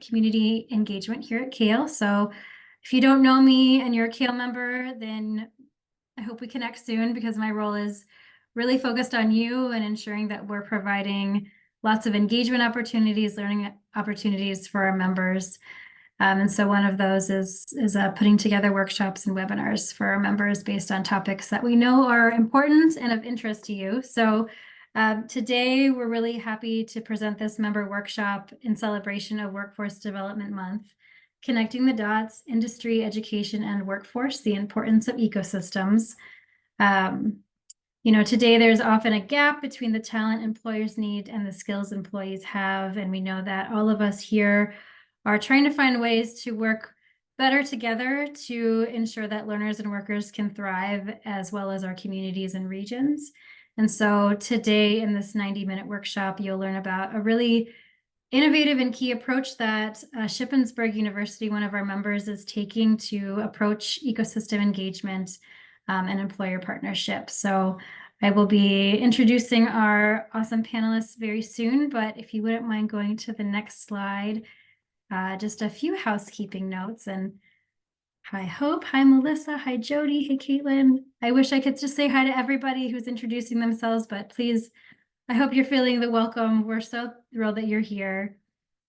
community engagement here at Kale. So if you don't know me and you're a Kale member, then I hope we connect soon, because my role is really focused on you and ensuring that we're providing lots of engagement opportunities, learning opportunities for our members. And so one of those is putting together workshops and webinars for our members based on topics that we know are important and of interest to you. So today we're really happy to present this member workshop in celebration of Workforce Development Month, Connecting the Dots, Industry, Education, and Workforce, the Importance of Ecosystems. Today there's often a gap between the talent employers need and the skills employees have. And we know that all of us here are trying to find ways to work better together to ensure that learners and workers can thrive, as well as our communities and regions. And so today in this 90-minute workshop, you'll learn about a really innovative and key approach that Shippensburg University, one of our members, is taking to approach ecosystem engagement and employer partnership. So I will be introducing our awesome panelists very soon, but if you wouldn't mind going to the next slide, just a few housekeeping notes. And hi Hope, hi Melissa, hi Jody, hey Caitlin. I wish I could just say hi to everybody who's introducing themselves, but please, I hope you're feeling the welcome. We're so thrilled that you're here.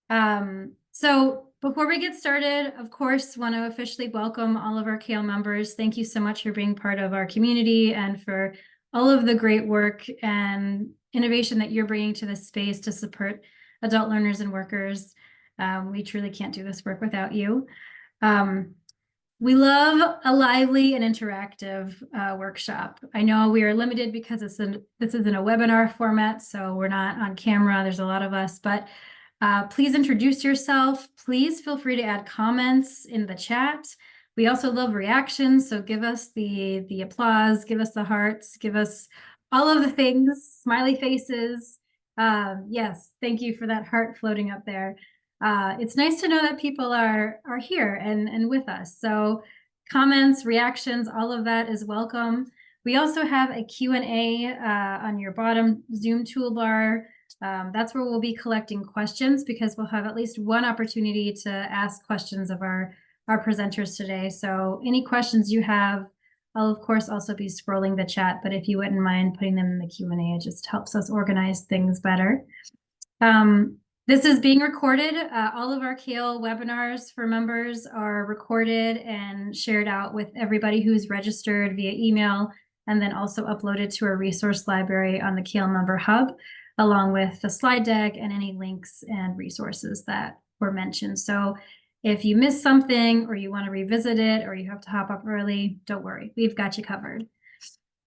So before we get started, of course, want to officially welcome all of our Kale members. Thank you so much for being part of our community and for all of the great work and innovation that you're bringing to this space to support adult learners and workers. We truly can't do this work without you. We love a lively and interactive workshop. I know we are limited because this is in a webinar format, so we're not on camera. There's a lot of us, but please introduce yourself. Please feel free to add comments in the chat. We also love reactions, so give us the applause, give us the hearts, give us all of the things, smiley faces. Yes, thank you for that heart floating up there. It's nice to know that people are here and with us. So comments, reactions, all of that is welcome. We also have a Q&A on your bottom Zoom toolbar. That's where we'll be collecting questions, because we'll have at least one opportunity to ask questions of our presenters today. So any questions you have, I'll of course also be scrolling the chat, but if you wouldn't mind putting them in the Q&A, it just helps us organize things better. This is being recorded. All of our Kale webinars for members are recorded and shared out with everybody who's registered via email, and then also uploaded to a resource library on the Kale Member Hub, along with the slide deck and any links and resources that were mentioned. So if you missed something or you want to revisit it or you have to hop up early, don't worry, we've got you covered.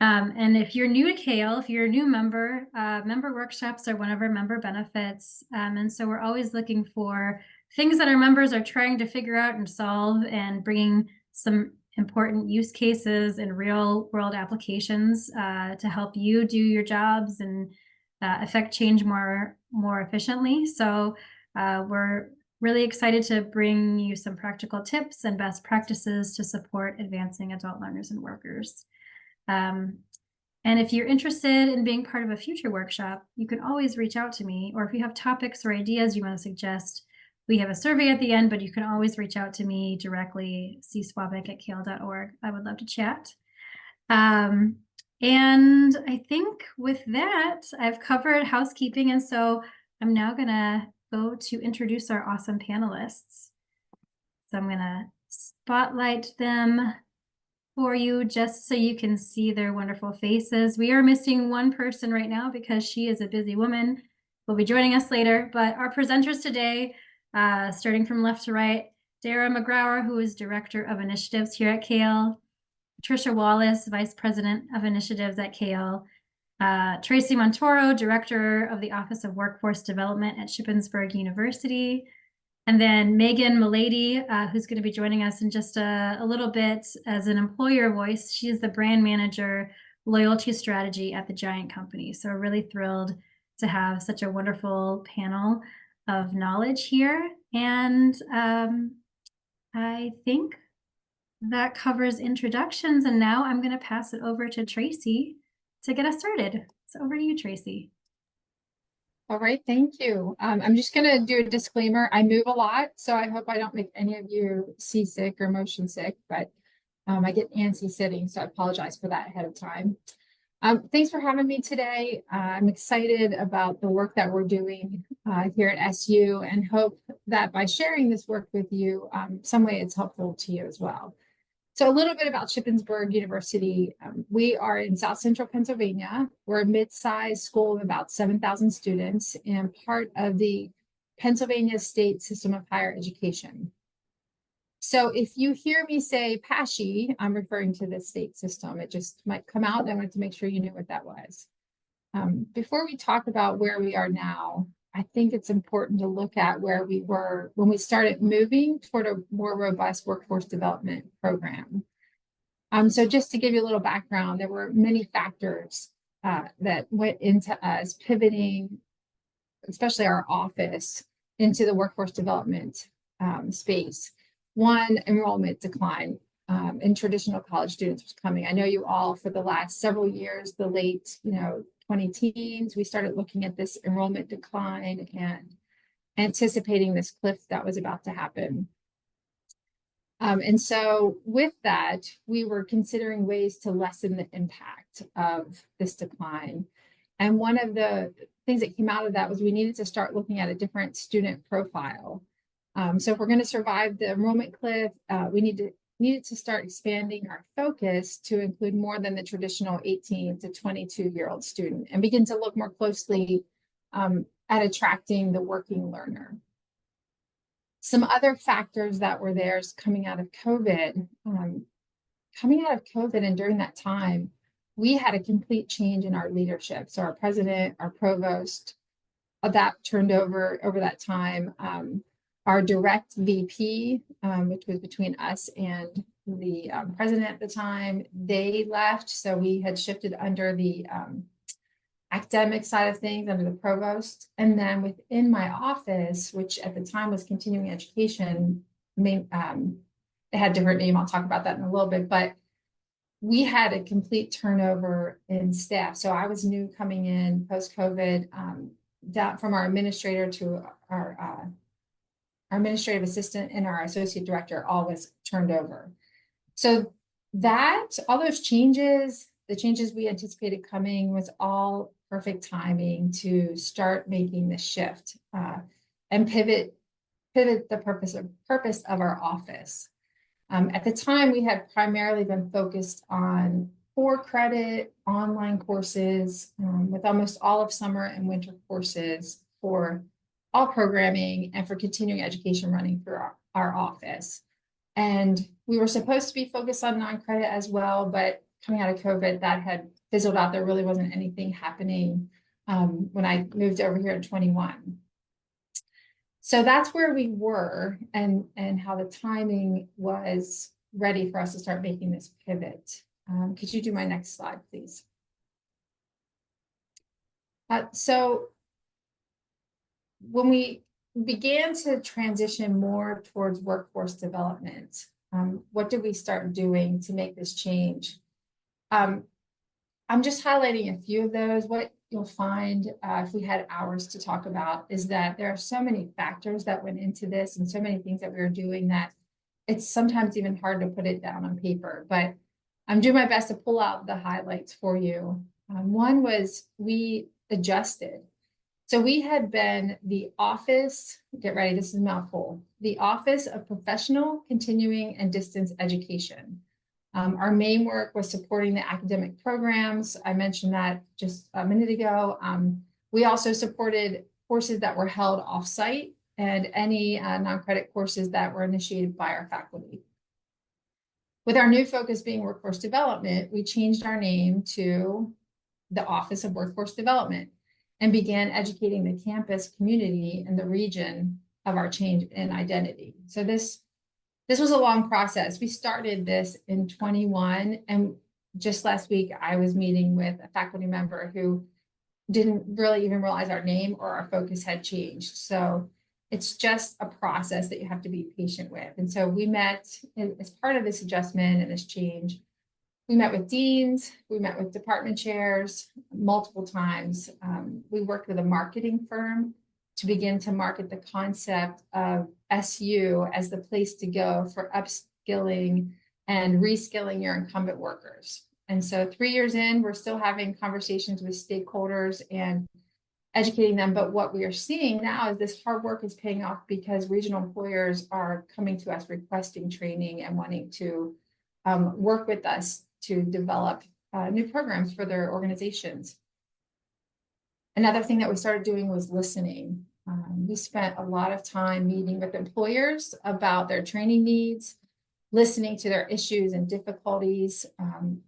And if you're new to Kale, if you're a new member, member workshops are one of our member benefits. And so we're always looking for things that our members are trying to figure out and solve, and bringing some important use cases and real world applications to help you do your jobs and affect change more efficiently. So we're really excited to bring you some practical tips and best practices to support advancing adult learners and workers. And if you're interested in being part of a future workshop, you can always reach out to me, or if you have topics or ideas you want to suggest, we have a survey at the end, but you can always reach out to me directly, cswabic@kale.org. I would love to chat. And I think with that, I've covered housekeeping, and so I'm now gonna go to introduce our awesome panelists. So I'm gonna spotlight them for you just so you can see their wonderful faces. We are missing one person right now because she is a busy woman. Will be joining us later, but our presenters today, starting from left to right, Dara McGrower, who is Director of Initiatives here at Kale, Tricia Wallace, Vice President of Initiatives at Kale, Tracy Montoro, Director of the Office of Workforce Development at Shippensburg University, and then Megan Milady, who's going to be joining us in just a little bit as an employer voice. She is the brand manager, loyalty strategy at the Giant Company. So we're really thrilled to have such a wonderful panel of knowledge here. And I think that covers introductions. And now I'm going to pass it over to Tracy to get us started. So over to you, Tracy. All right, thank you. I'm just going to do a disclaimer. I move a lot, so I hope I don't make any of you seasick or motion sick, but I get antsy sitting, so I apologize for that ahead of time. Thanks for having me today. I'm excited about the work that we're doing here at SU and hope that by sharing this work with you, some way it's helpful to you as well. So a little bit about Shippensburg University. We are in South Central Pennsylvania. We're a mid-sized school of about 7,000 students and part of the Pennsylvania State System of Higher Education. So if you hear me say PASHE, I'm referring to the state system. It just might come out, and I wanted to make sure you knew what that was. Before we talk about where we are now, I think it's important to look at where we were when we started moving toward a more robust workforce development program. So just to give you a little background, there were many factors that went into us pivoting, especially our office, into the workforce development space. One, enrollment decline in traditional college students was coming. I know you all, for the last several years, the late, 20 teens, we started looking at this enrollment decline and anticipating this cliff that was about to happen. And so with that, we were considering ways to lessen the impact of this decline. And one of the things that came out of that was we needed to start looking at a different student profile. So if we're going to survive the enrollment cliff, we needed to start expanding our focus to include more than the traditional 18 to 22-year-old student and begin to look more closely at attracting the working learner. Some other factors that were there is coming out of COVID. And during that time, we had a complete change in our leadership. So our president, our provost, that turned over that time. Our direct VP, which was between us and the president at the time, they left. So we had shifted under the academic side of things, under the provost. And then within my office, which at the time was continuing education, it had a different name. I'll talk about that in a little bit, but we had a complete turnover in staff. So I was new coming in post-COVID, down from our administrator to our administrative assistant and our associate director, all was turned over. So all those changes, the changes we anticipated coming, was all perfect timing to start making the shift and pivot the purpose of our office. At the time, we had primarily been focused on 4-credit online courses with almost all of summer and winter courses for all programming and for continuing education running through our office. And we were supposed to be focused on non-credit as well, but coming out of COVID, that had fizzled out. There really wasn't anything happening when I moved over here in 21. So that's where we were and how the timing was ready for us to start making this pivot. Could you do my next slide, please? So when we began to transition more towards workforce development, what did we start doing to make this change? I'm just highlighting a few of those. What you'll find if we had hours to talk about is that there are so many factors that went into this and so many things that we were doing that it's sometimes even hard to put it down on paper, but I'm doing my best to pull out the highlights for you. One was we adjusted. So we had been the office, get ready, this is a mouthful, the Office of Professional, Continuing, and Distance Education. Our main work was supporting the academic programs. I mentioned that just a minute ago. We also supported courses that were held off-site and any non-credit courses that were initiated by our faculty. With our new focus being workforce development, we changed our name to the Office of Workforce Development and began educating the campus community in the region of our change in identity. So this was a long process. We started this in 21, and just last week I was meeting with a faculty member who didn't really even realize our name or our focus had changed. So it's just a process that you have to be patient with. And so we met as part of this adjustment and this change. We met with deans, we met with department chairs multiple times. We worked with a marketing firm to begin to market the concept of SU as the place to go for upskilling and reskilling your incumbent workers. And so 3 years in, we're still having conversations with stakeholders and educating them. But what we are seeing now is this hard work is paying off because regional employers are coming to us requesting training and wanting to work with us to develop new programs for their organizations. Another thing that we started doing was listening. We spent a lot of time meeting with employers about their training needs, listening to their issues and difficulties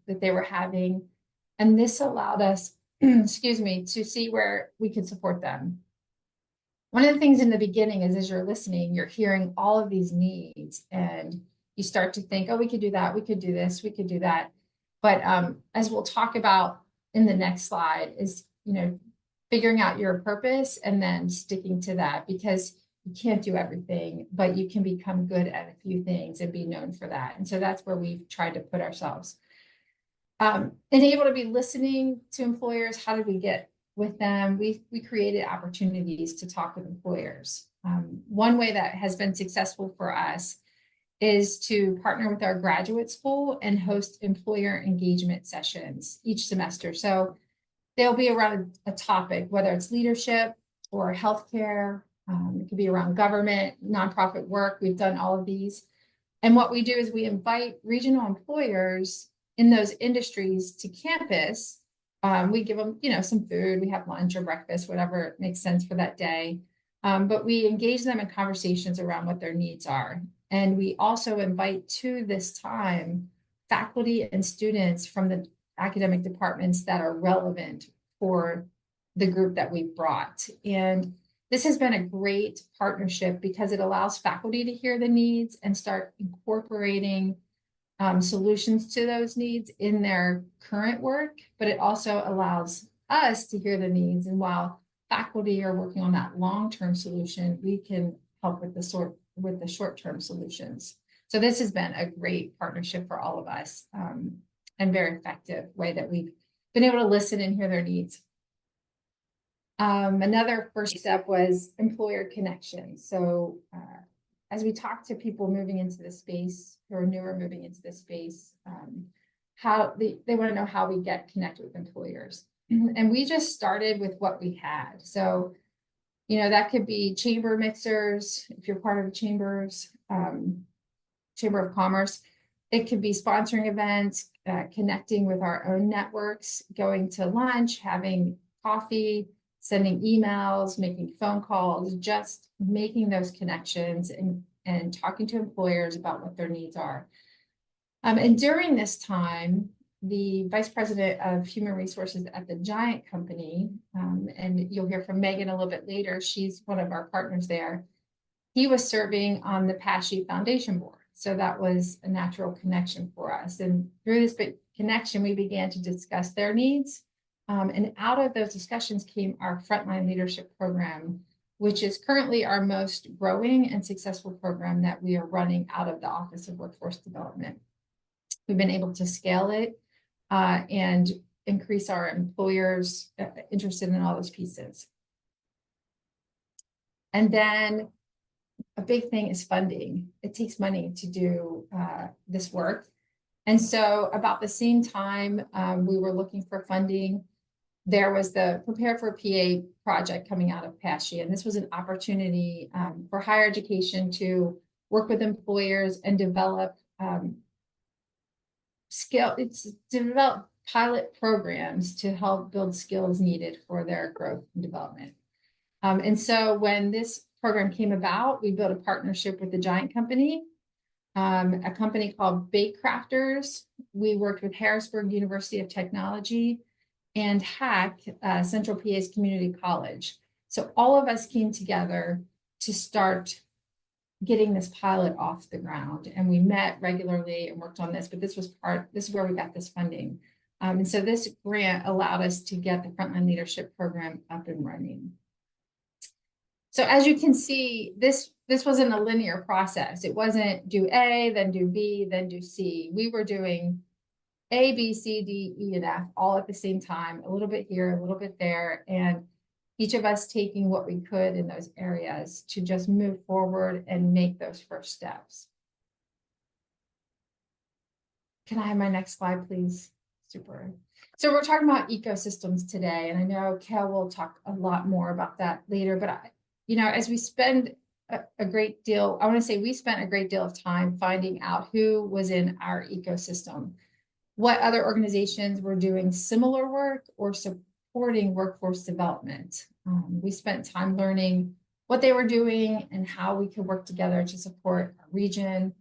that they were having. And this allowed us, excuse me, to see where we could support them. One of the things in the beginning is as you're listening, you're hearing all of these needs and you start to think, oh, we could do that, we could do this, we could do that. But as we'll talk about in the next slide is, figuring out your purpose and then sticking to that, because you can't do everything, but you can become good at a few things and be known for that. And so that's where we've tried to put ourselves. And able to be listening to employers. How did we get with them? We created opportunities to talk with employers. One way that has been successful for us is to partner with our graduate school and host employer engagement sessions each semester. So they'll be around a topic, whether it's leadership or healthcare. It could be around government, nonprofit work. We've done all of these. And what we do is we invite regional employers in those industries to campus. We give them, some food. We have lunch or breakfast, whatever makes sense for that day. But we engage them in conversations around what their needs are. And we also invite to this time faculty and students from the academic departments that are relevant for the group that we've brought. And this has been a great partnership because it allows faculty to hear the needs and start incorporating solutions to those needs in their current work, but it also allows us to hear the needs. And while faculty are working on that long-term solution, we can help with the short-term solutions. So this has been a great partnership for all of us and very effective way that we've been able to listen and hear their needs. Another first step was employer connections. So as we talk to people moving into the space who are newer moving into the space, how they want to know how we get connected with employers. And we just started with what we had. So, that could be chamber mixers, if you're part of the chambers, Chamber of Commerce. It could be sponsoring events, connecting with our own networks, going to lunch, having coffee, sending emails, making phone calls, just making those connections and talking to employers about what their needs are. And during this time, the vice president of human resources at the Giant company, and you'll hear from Megan a little bit later, she's one of our partners there. He was serving on the PASHE Foundation board. So that was a natural connection for us. And through this connection, we began to discuss their needs. And out of those discussions came our Frontline Leadership Program, which is currently our most growing and successful program that we are running out of the Office of Workforce Development. We've been able to scale it and increase our employers interested in all those pieces. And then a big thing is funding. It takes money to do this work. And so about the same time we were looking for funding, there was the Prepare for PA project coming out of PASHE. And this was an opportunity for higher education to work with employers and develop develop pilot programs to help build skills needed for their growth and development. And so when this program came about, we built a partnership with the Giant company, a company called Bake Crafters. We worked with Harrisburg University of Technology and HAC, Central PA's Community College. So all of us came together to start getting this pilot off the ground, and we met regularly and worked on this, but this is where we got this funding. And so this grant allowed us to get the Frontline Leadership Program up and running. So as you can see, this wasn't a linear process. It wasn't do A, then do B, then do C. We were doing A, B, C, D, E, and F all at the same time, a little bit here, a little bit there, and each of us taking what we could in those areas to just move forward and make those first steps. Can I have my next slide, please? Super. So we're talking about ecosystems today, and I know Kel will talk a lot more about that later, but as we spend a great deal, I want to say we spent a great deal of time finding out who was in our ecosystem, what other organizations were doing similar work or supporting workforce development. We spent time learning what they were doing and how we could work together to support our region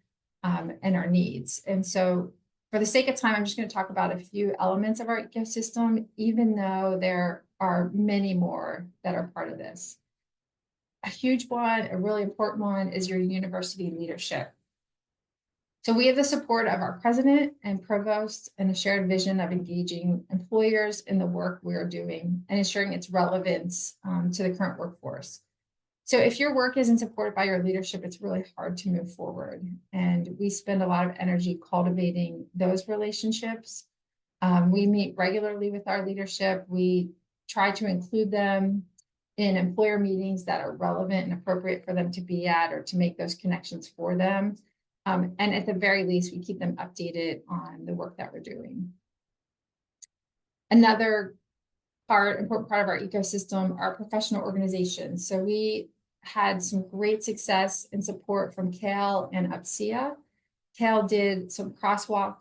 and our needs. And so for the sake of time, I'm just going to talk about a few elements of our ecosystem, even though there are many more that are part of this. A huge one, a really important one, is your university leadership. So we have the support of our president and provost and a shared vision of engaging employers in the work we are doing and ensuring its relevance to the current workforce. So if your work isn't supported by your leadership, it's really hard to move forward. And we spend a lot of energy cultivating those relationships. We meet regularly with our leadership. We try to include them in employer meetings that are relevant and appropriate for them to be at or to make those connections for them. And at the very least, we keep them updated on the work that we're doing. Another important part of our ecosystem are professional organizations. So we had some great success and support from CALE and UPSIA. CALE did some crosswalk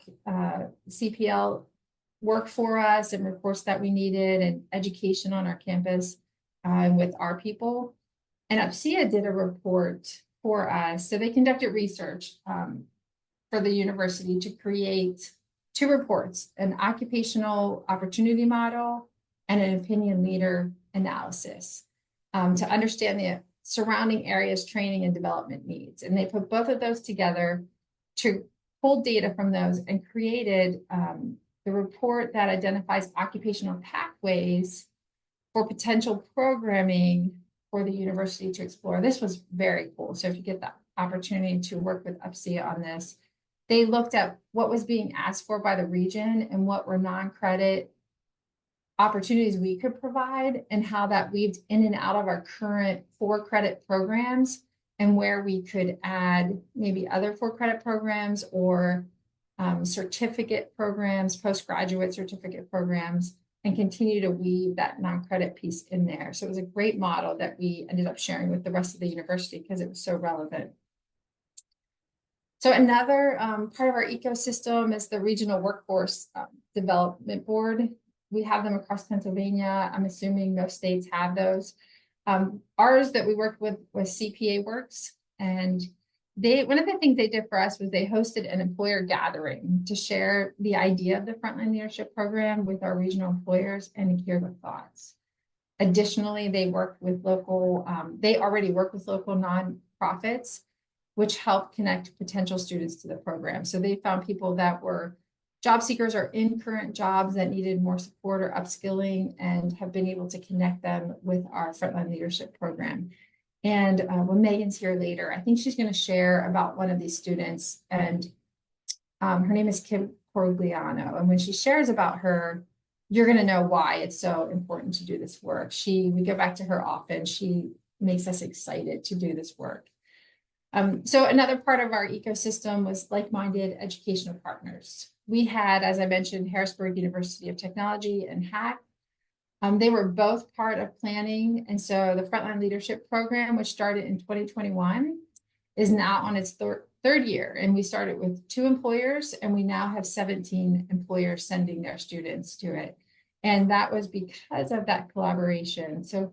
CPL work for us and reports that we needed and education on our campus with our people. And UPSIA did a report for us. So they conducted research for the university to create 2 reports, an occupational opportunity model and an opinion leader analysis to understand the surrounding areas training and development needs. And they put both of those together to pull data from those and created the report that identifies occupational pathways for potential programming for the university to explore. This was very cool. So if you get the opportunity to work with UPSIA on this, they looked at what was being asked for by the region and what were non-credit opportunities we could provide and how that weaved in and out of our current 4-credit programs and where we could add maybe other 4-credit programs or certificate programs, postgraduate certificate programs, and continue to weave that non-credit piece in there. So it was a great model that we ended up sharing with the rest of the university because it was so relevant. So another part of our ecosystem is the Regional Workforce Development Board. We have them across Pennsylvania. I'm assuming most states have those. Ours that we worked with was CPA Works, and one of the things they did for us was they hosted an employer gathering to share the idea of the Frontline Leadership Program with our regional employers and hear the thoughts. Additionally, they worked with they already work with local nonprofits, which helped connect potential students to the program. So they found people that were job seekers or in current jobs that needed more support or upskilling and have been able to connect them with our Frontline Leadership Program. And when Megan's here later, I think she's going to share about one of these students, and her name is Kim Corgliano. And when she shares about her, you're going to know why it's so important to do this work. We go back to her often. She makes us excited to do this work. So another part of our ecosystem was like-minded educational partners. We had, as I mentioned, Harrisburg University of Technology and HAC. They were both part of planning. And so the Frontline Leadership Program, which started in 2021, is now on its third year. And we started with 2 employers, and we now have 17 employers sending their students to it. And that was because of that collaboration. So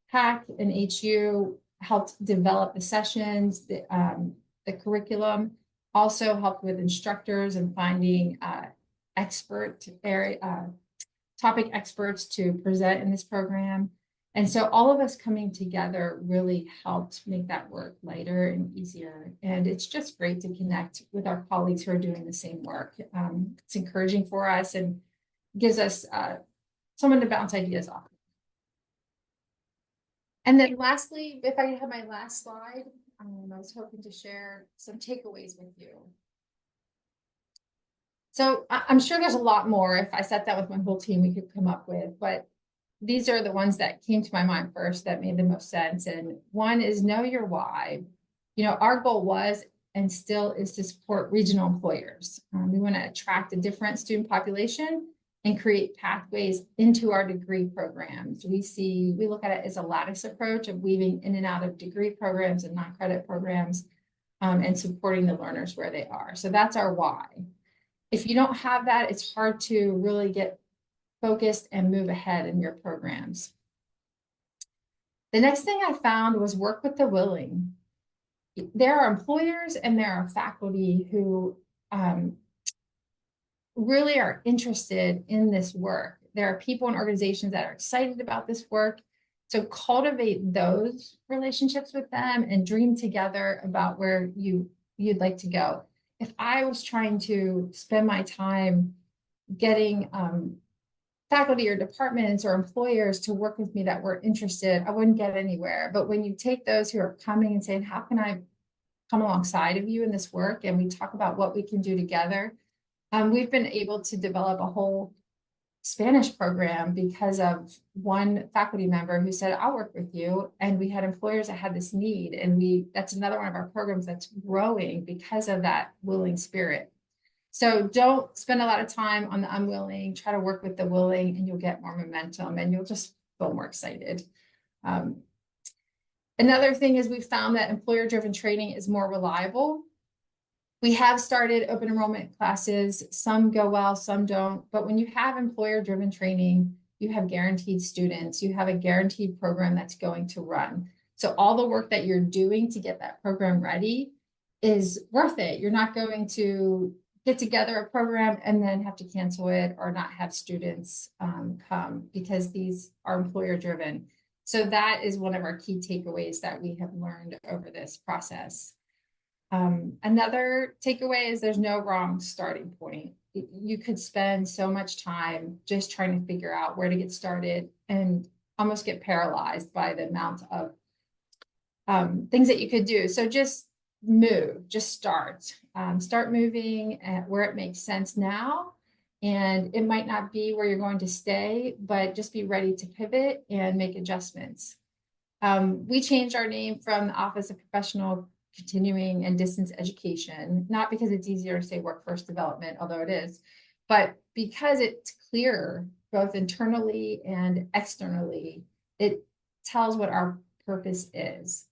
HAC and HU helped develop the sessions, the curriculum, also helped with instructors and finding topic experts to present in this program. And so all of us coming together really helped make that work lighter and easier. And it's just great to connect with our colleagues who are doing the same work. It's encouraging for us and gives us someone to bounce ideas off. And then lastly, if I have my last slide, I was hoping to share some takeaways with you. So I'm sure there's a lot more. If I sat down with my whole team, we could come up with, but these are the ones that came to my mind first that made the most sense. And one is know your why. You know, our goal was and still is to support regional employers. We want to attract a different student population and create pathways into our degree programs. We look at it as a lattice approach of weaving in and out of degree programs and non-credit programs, and supporting the learners where they are. So that's our why. If you don't have that, it's hard to really get focused and move ahead in your programs. The next thing I found was work with the willing. There are employers and there are faculty who really are interested in this work. There are people and organizations that are excited about this work. So cultivate those relationships with them and dream together about where you'd like to go. If I was trying to spend my time getting faculty or departments or employers to work with me that were interested, I wouldn't get anywhere. But when you take those who are coming and saying, how can I come alongside of you in this work? And we talk about what we can do together. We've been able to develop a whole Spanish program because of one faculty member who said, I'll work with you. And we had employers that had this need. And that's another one of our programs that's growing because of that willing spirit. So don't spend a lot of time on the unwilling, try to work with the willing, and you'll get more momentum and you'll just feel more excited. Another thing is we've found that employer-driven training is more reliable. We have started open enrollment classes. Some go well, some don't. But when you have employer-driven training, you have guaranteed students, you have a guaranteed program that's going to run. So all the work that you're doing to get that program ready is worth it. You're not going to get together a program and then have to cancel it or not have students come because these are employer driven. So that is one of our key takeaways that we have learned over this process. Another takeaway is there's no wrong starting point. You could spend so much time just trying to figure out where to get started and almost get paralyzed by the amount of things that you could do. So just move, just start moving at where it makes sense now. And it might not be where you're going to stay, but just be ready to pivot and make adjustments. We changed our name from the Office of Professional Continuing and Distance Education, not because it's easier to say workforce development, although it is, but because it's clearer, both internally and externally. It tells what our purpose is.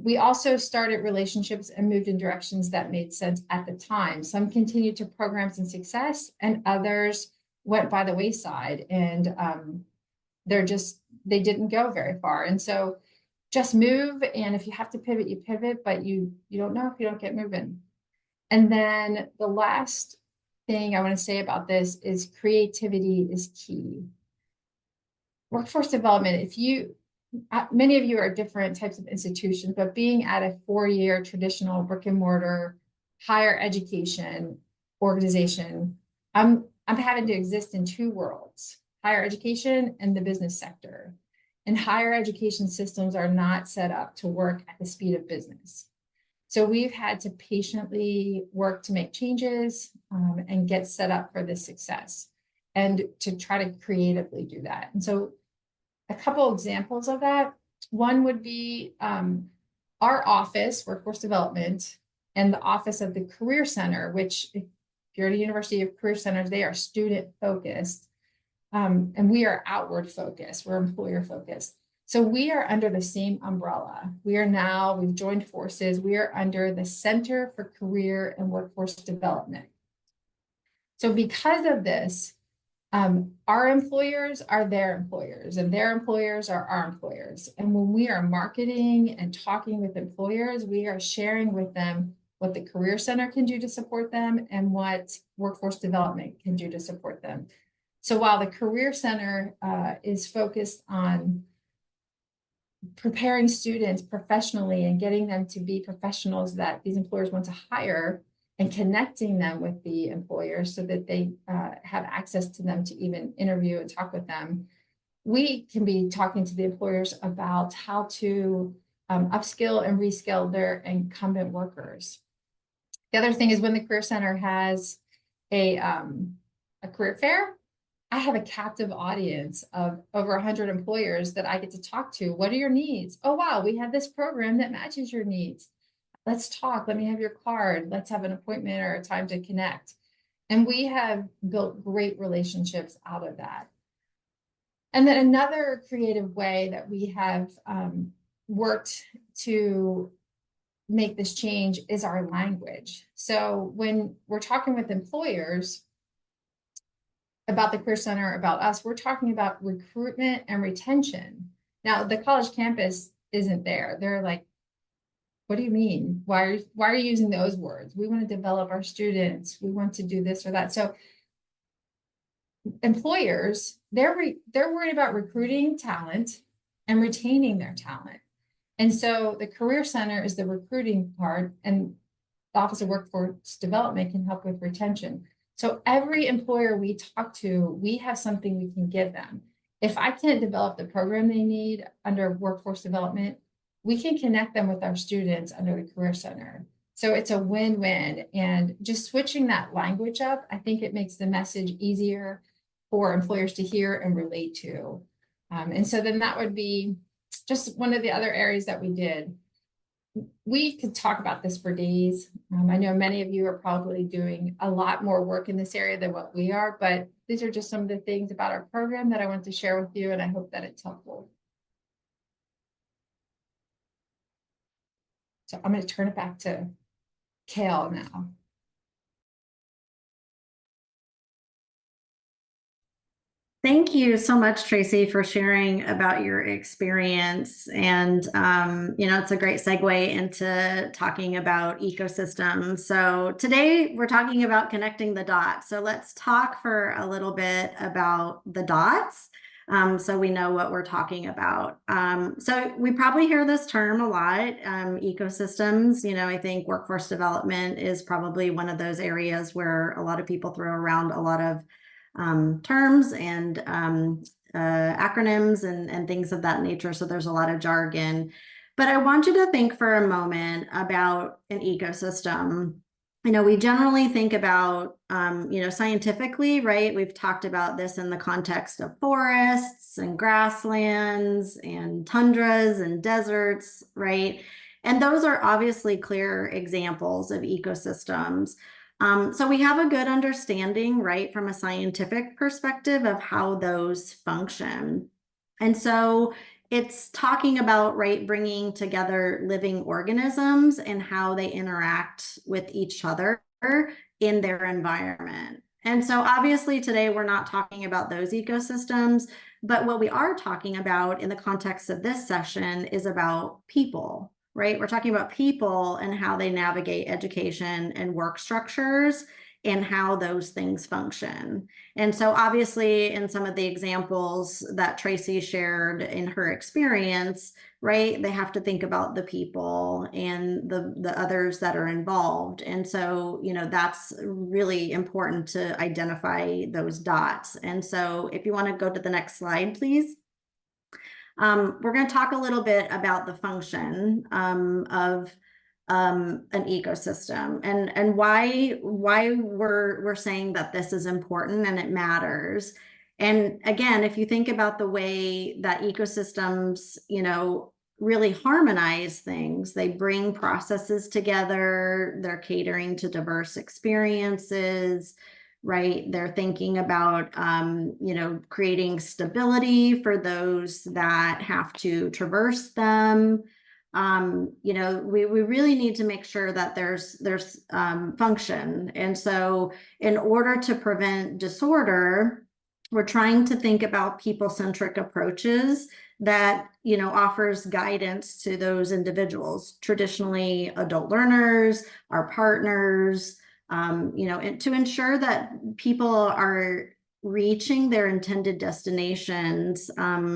We also started relationships and moved in directions that made sense at the time. Some continued to programs and success, and others went by the wayside, and they didn't go very far. And so just move, and if you have to pivot, you pivot, but you don't know if you don't get moving. And then the last thing I want to say about this is creativity is key. Workforce development, many of you are different types of institutions, but being at a 4-year traditional brick and mortar higher education organization, I'm having to exist in 2 worlds, higher education and the business sector. And higher education systems are not set up to work at the speed of business. So we've had to patiently work to make changes and get set up for this success and to try to creatively do that. And so a couple examples of that. One would be our office, Workforce Development, and the office of the Career Center, which if you're at a university of career centers, they are student focused. And we are outward focused, we're employer focused. So we are under the same umbrella. We've joined forces. We are under the Center for Career and Workforce Development. So because of this, our employers are their employers and their employers are our employers. And when we are marketing and talking with employers, we are sharing with them what the Career Center can do to support them and what Workforce Development can do to support them. So while the Career Center is focused on preparing students professionally and getting them to be professionals that these employers want to hire and connecting them with the employers so that they have access to them to even interview and talk with them, we can be talking to the employers about how to upskill and reskill their incumbent workers. The other thing is when the Career Center has a career fair, I have a captive audience of over 100 employers that I get to talk to. What are your needs? Oh, wow, we have this program that matches your needs. Let's talk. Let me have your card. Let's have an appointment or a time to connect. And we have built great relationships out of that. And then another creative way that we have worked to make this change is our language. So when we're talking with employers about the Career Center, about us, we're talking about recruitment and retention. Now, the college campus isn't there. They're like, what do you mean? Why are you using those words? We want to develop our students. We want to do this or that. So employers, they're worried about recruiting talent and retaining their talent. And so the Career Center is the recruiting part, and the Office of Workforce Development can help with retention. So every employer we talk to, we have something we can give them. If I can't develop the program they need under workforce development, we can connect them with our students under the Career Center. So it's a win-win. And just switching that language up, I think it makes the message easier for employers to hear and relate to. And so then that would be just one of the other areas that we did. We could talk about this for days. I know many of you are probably doing a lot more work in this area than what we are, but these are just some of the things about our program that I want to share with you, and I hope that it's helpful. So I'm going to turn it back to Kale now. Thank you so much, Tracy, for sharing about your experience. And, it's a great segue into talking about ecosystems. So today we're talking about connecting the dots. So let's talk for a little bit about the dots. So we know what we're talking about. So we probably hear this term a lot, ecosystems. I think workforce development is probably one of those areas where a lot of people throw around a lot of terms and acronyms and things of that nature. So there's a lot of jargon. But I want you to think for a moment about an ecosystem. We generally think about, scientifically, right? We've talked about this in the context of forests and grasslands and tundras and deserts, right? And those are obviously clear examples of ecosystems. So we have a good understanding, right, from a scientific perspective of how those function. And so it's talking about, right, bringing together living organisms and how they interact with each other in their environment. And so obviously today we're not talking about those ecosystems, but what we are talking about in the context of this session is about people. Right? We're talking about people and how they navigate education and work structures and how those things function. And so obviously in some of the examples that Tracy shared in her experience, right, they have to think about the people and the others that are involved. And so, that's really important to identify those dots. And so if you want to go to the next slide, please. We're going to talk a little bit about the function of an ecosystem and why we're saying that this is important and it matters. And again, if you think about the way that ecosystems, really harmonize things, they bring processes together, they're catering to diverse experiences, right? They're thinking about, creating stability for those that have to traverse them. We really need to make sure that there's function. And so in order to prevent disorder, we're trying to think about people-centric approaches that, offers guidance to those individuals, traditionally adult learners, our partners, and to ensure that people are reaching their intended destinations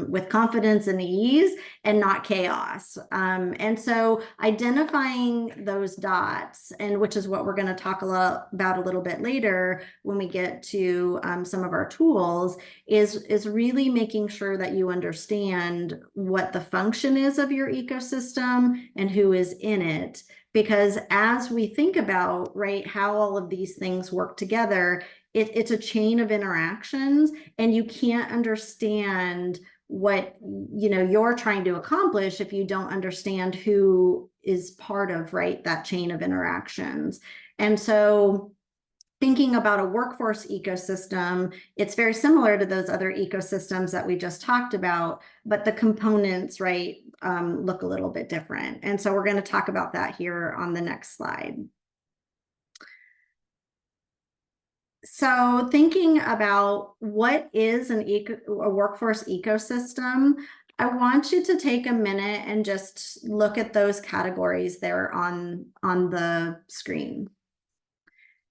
with confidence and ease and not chaos. And so identifying those dots, and which is what we're going to talk about a little bit later when we get to some of our tools, is really making sure that you understand what the function is of your ecosystem and who is in it, because as we think about, right, how all of these things work together, it's a chain of interactions, and you can't understand what you're trying to accomplish if you don't understand who is part of, right, that chain of interactions. And so thinking about a workforce ecosystem, it's very similar to those other ecosystems that we just talked about, but the components, right, look a little bit different. And so we're going to talk about that here on the next slide. So thinking about what is a workforce ecosystem, I want you to take a minute and just look at those categories there on the screen.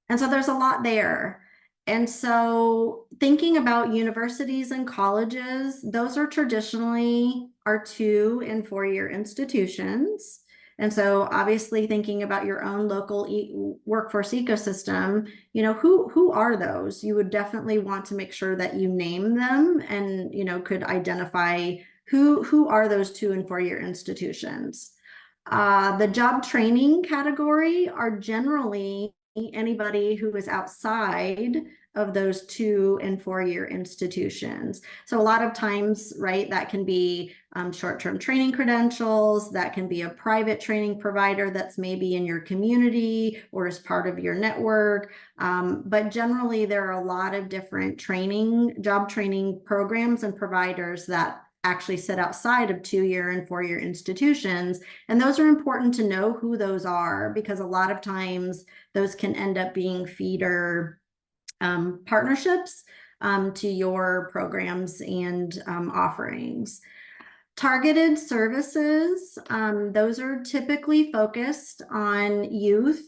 And so there's a lot there. And so thinking about universities and colleges, those are traditionally our 2- and 4-year institutions. And so obviously thinking about your own local workforce ecosystem, who are those? You would definitely want to make sure that you name them and, could identify who are those 2- and 4-year institutions. The job training category are generally anybody who is outside of those 2- and 4-year institutions. So a lot of times, right, that can be short-term training credentials, that can be a private training provider that's maybe in your community or as part of your network. But generally, there are a lot of different job training programs and providers that actually sit outside of 2-year and 4-year institutions. And those are important to know who those are, because a lot of times those can end up being feeder partnerships to your programs and offerings. Targeted services, those are typically focused on youth,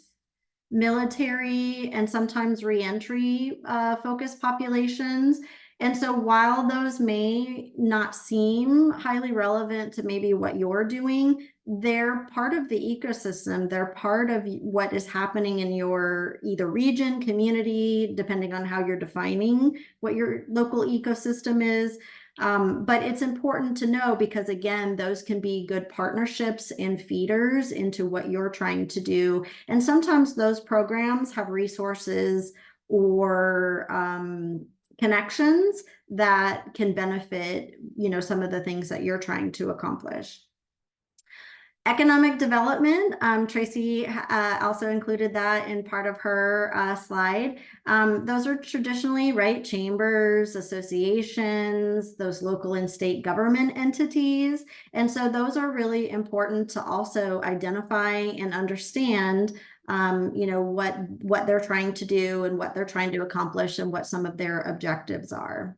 military, and sometimes reentry focused populations. And so while those may not seem highly relevant to maybe what you're doing, they're part of the ecosystem. They're part of what is happening in your either region, community, depending on how you're defining what your local ecosystem is. But it's important to know, because again, those can be good partnerships and feeders into what you're trying to do. And sometimes those programs have resources or connections that can benefit, some of the things that you're trying to accomplish. Economic development, Tracy also included that in part of her slide. Those are traditionally, right, chambers, associations, those local and state government entities. And so those are really important to also identify and understand, what they're trying to do and what they're trying to accomplish and what some of their objectives are.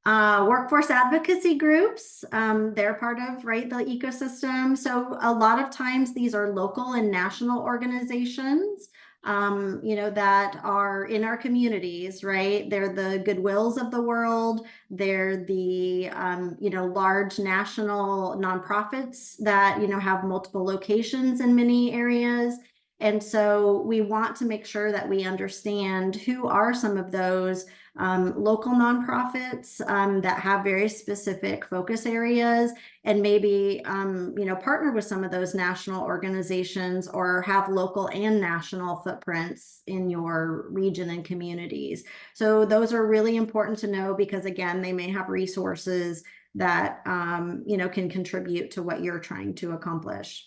Workforce advocacy groups, they're part of, right, the ecosystem. So a lot of times these are local and national organizations, that are in our communities, right? They're the Goodwills of the world. They're the, large national nonprofits that, have multiple locations in many areas. And so we want to make sure that we understand who are some of those local nonprofits that have very specific focus areas, and maybe partner with some of those national organizations or have local and national footprints in your region and communities. So those are really important to know, because again, they may have resources that can contribute to what you're trying to accomplish.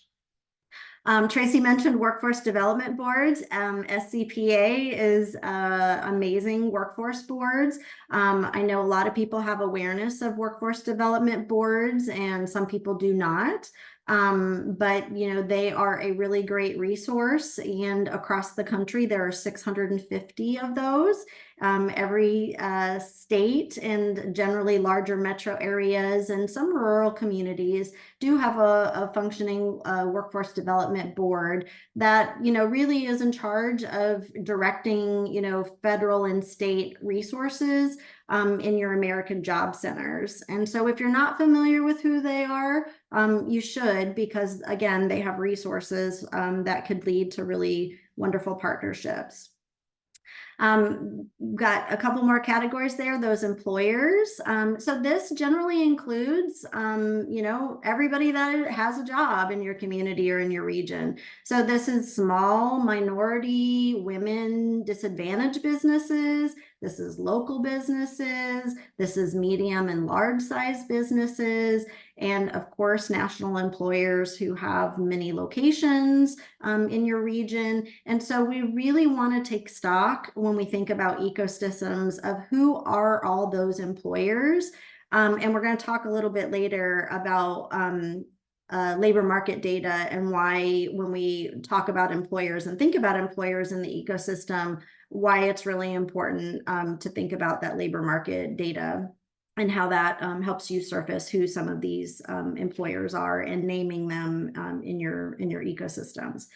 Tracy mentioned workforce development boards. SCPA is amazing workforce boards. I know a lot of people have awareness of workforce development boards, and some people do not. But they are a really great resource, and across the country there are 650 of those. Every state and generally larger metro areas and some rural communities do have a functioning workforce development board that really is in charge of directing federal and state resources in your American Job Centers. And so if you're not familiar with who they are, you should, because again, they have resources that could lead to really wonderful partnerships. Got a couple more categories there, those employers. So this generally includes, everybody that has a job in your community or in your region. So this is small, minority, women, disadvantaged businesses. This is local businesses. This is medium and large size businesses. And of course, national employers who have many locations in your region. And so we really want to take stock when we think about ecosystems of who are all those employers. And we're going to talk a little bit later about labor market data and why, when we talk about employers and think about employers in the ecosystem, why it's really important to think about that labor market data and how that helps you surface who some of these employers are and naming them in your ecosystems.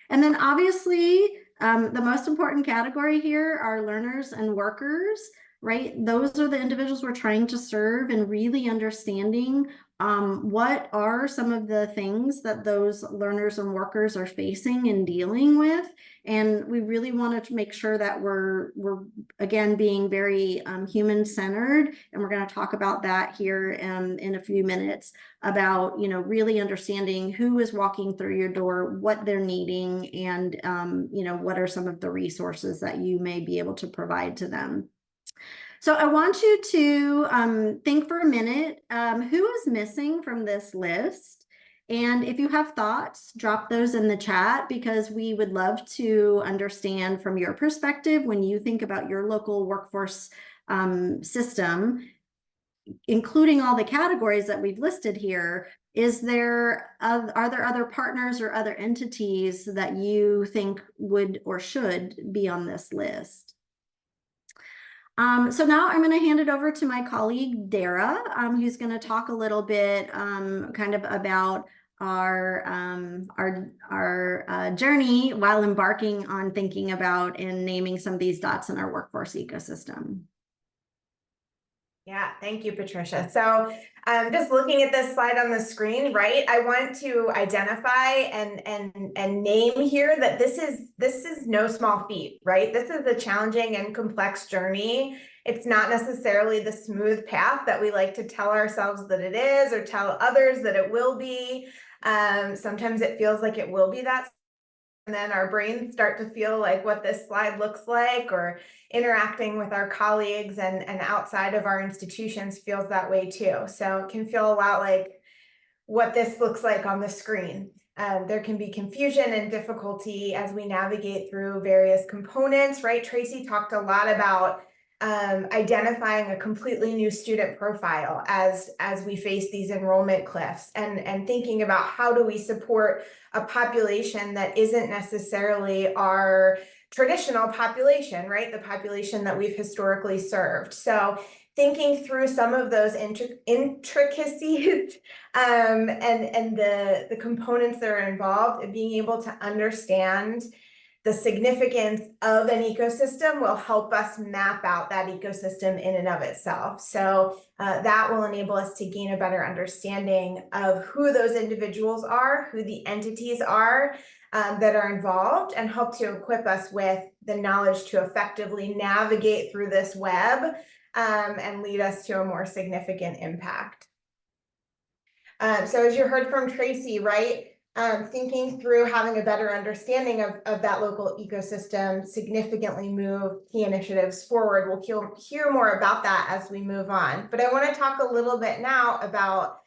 And then obviously, the most important category here are learners and workers, right? Those are the individuals we're trying to serve, and really understanding what are some of the things that those learners and workers are facing and dealing with. And we really want to make sure that we're again being very human-centered, and we're going to talk about that here in a few minutes, about really understanding who is walking through your door, what they're needing, and what are some of the resources that you may be able to provide to them. So I want you to think for a minute, who is missing from this list? And if you have thoughts, drop those in the chat, because we would love to understand from your perspective, when you think about your local workforce system, including all the categories that we've listed here, are there other partners or other entities that you think would or should be on this list? So now I'm going to hand it over to my colleague, Dara, who's going to talk a little bit kind of about our journey while embarking on thinking about and naming some of these dots in our workforce ecosystem. Yeah, thank you, Patricia. So just looking at this slide on the screen, right, I want to identify and name here that this is no small feat, right? This is a challenging and complex journey. It's not necessarily the smooth path that we like to tell ourselves that it is, or tell others that it will be. Sometimes it feels like it will be that, and then our brains start to feel like what this slide looks like, or interacting with our colleagues and outside of our institutions feels that way too. So it can feel a lot like what this looks like on the screen. There can be confusion and difficulty as we navigate through various components, right? Tracy talked a lot about identifying a completely new student profile as we face these enrollment cliffs, and thinking about how do we support a population that isn't necessarily our traditional population, right? The population that we've historically served. So thinking through some of those intricacies and the components that are involved, and being able to understand the significance of an ecosystem will help us map out that ecosystem in and of itself. So that will enable us to gain a better understanding of who those individuals are, who the entities are that are involved, and help to equip us with the knowledge to effectively navigate through this web and lead us to a more significant impact. So as you heard from Tracy, right? Thinking through having a better understanding of that local ecosystem significantly move key initiatives forward. We'll hear more about that as we move on. But I want to talk a little bit now about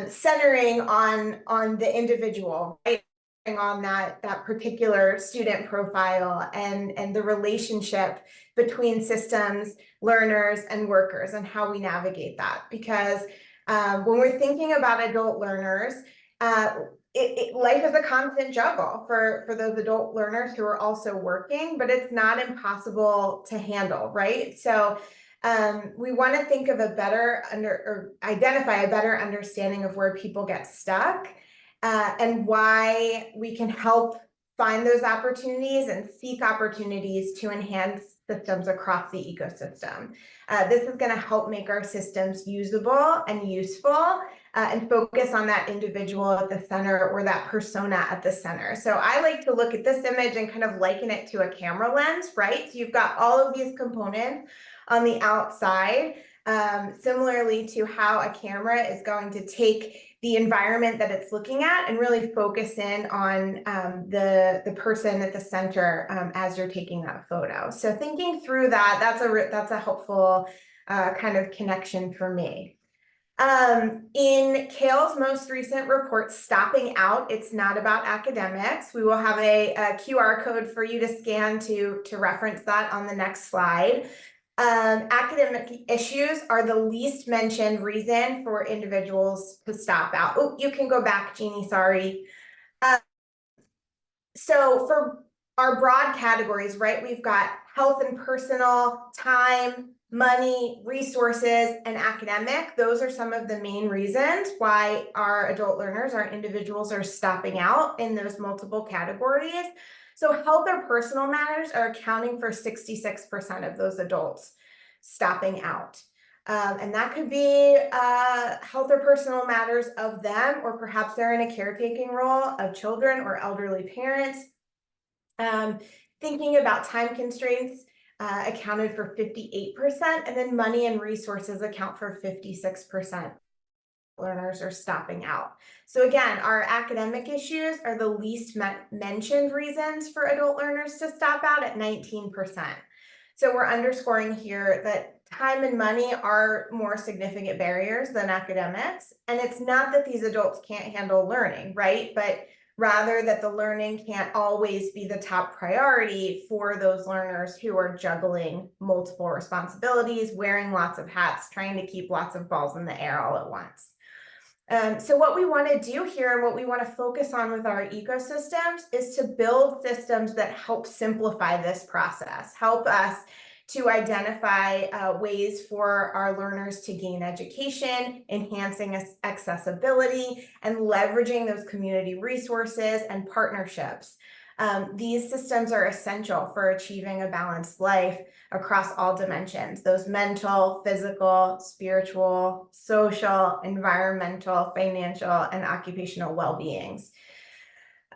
centering on the individual, right? On that particular student profile and the relationship between systems, learners, and workers, and how we navigate that. Because when we're thinking about adult learners, life is a constant juggle for those adult learners who are also working, but it's not impossible to handle, right? So we want to think of identify a better understanding of where people get stuck and why we can help find those opportunities and seek opportunities to enhance systems across the ecosystem. This is going to help make our systems usable and useful, and focus on that individual at the center or that persona at the center. So I like to look at this image and kind of liken it to a camera lens, right? So you've got all of these components on the outside, similarly to how a camera is going to take the environment that it's looking at and really focus in on the person at the center as you're taking that photo. So thinking through that, that's a helpful kind of connection for me. In Kale's most recent report, Stopping Out, It's Not About Academics, we will have a QR code for you to scan to reference that on the next slide. Academic issues are the least mentioned reason for individuals to stop out. Oh, you can go back, Jeannie, sorry. So for our broad categories, right, we've got health and personal, time, money, resources, and academic. Those are some of the main reasons why our adult learners, our individuals, are stopping out in those multiple categories. So health or personal matters are accounting for 66% of those adults stopping out. And that could be health or personal matters of them, or perhaps they're in a caretaking role of children or elderly parents. Thinking about time constraints accounted for 58%, and then money and resources account for 56%. Learners are stopping out. So again, our academic issues are the least mentioned reasons for adult learners to stop out at 19%. So we're underscoring here that time and money are more significant barriers than academics. And it's not that these adults can't handle learning, right? But rather that the learning can't always be the top priority for those learners who are juggling multiple responsibilities, wearing lots of hats, trying to keep lots of balls in the air all at once. So what we want to do here and what we want to focus on with our ecosystems is to build systems that help simplify this process, help us to identify ways for our learners to gain education, enhancing accessibility, and leveraging those community resources and partnerships. These systems are essential for achieving a balanced life across all dimensions, those mental, physical, spiritual, social, environmental, financial, and occupational well-beings.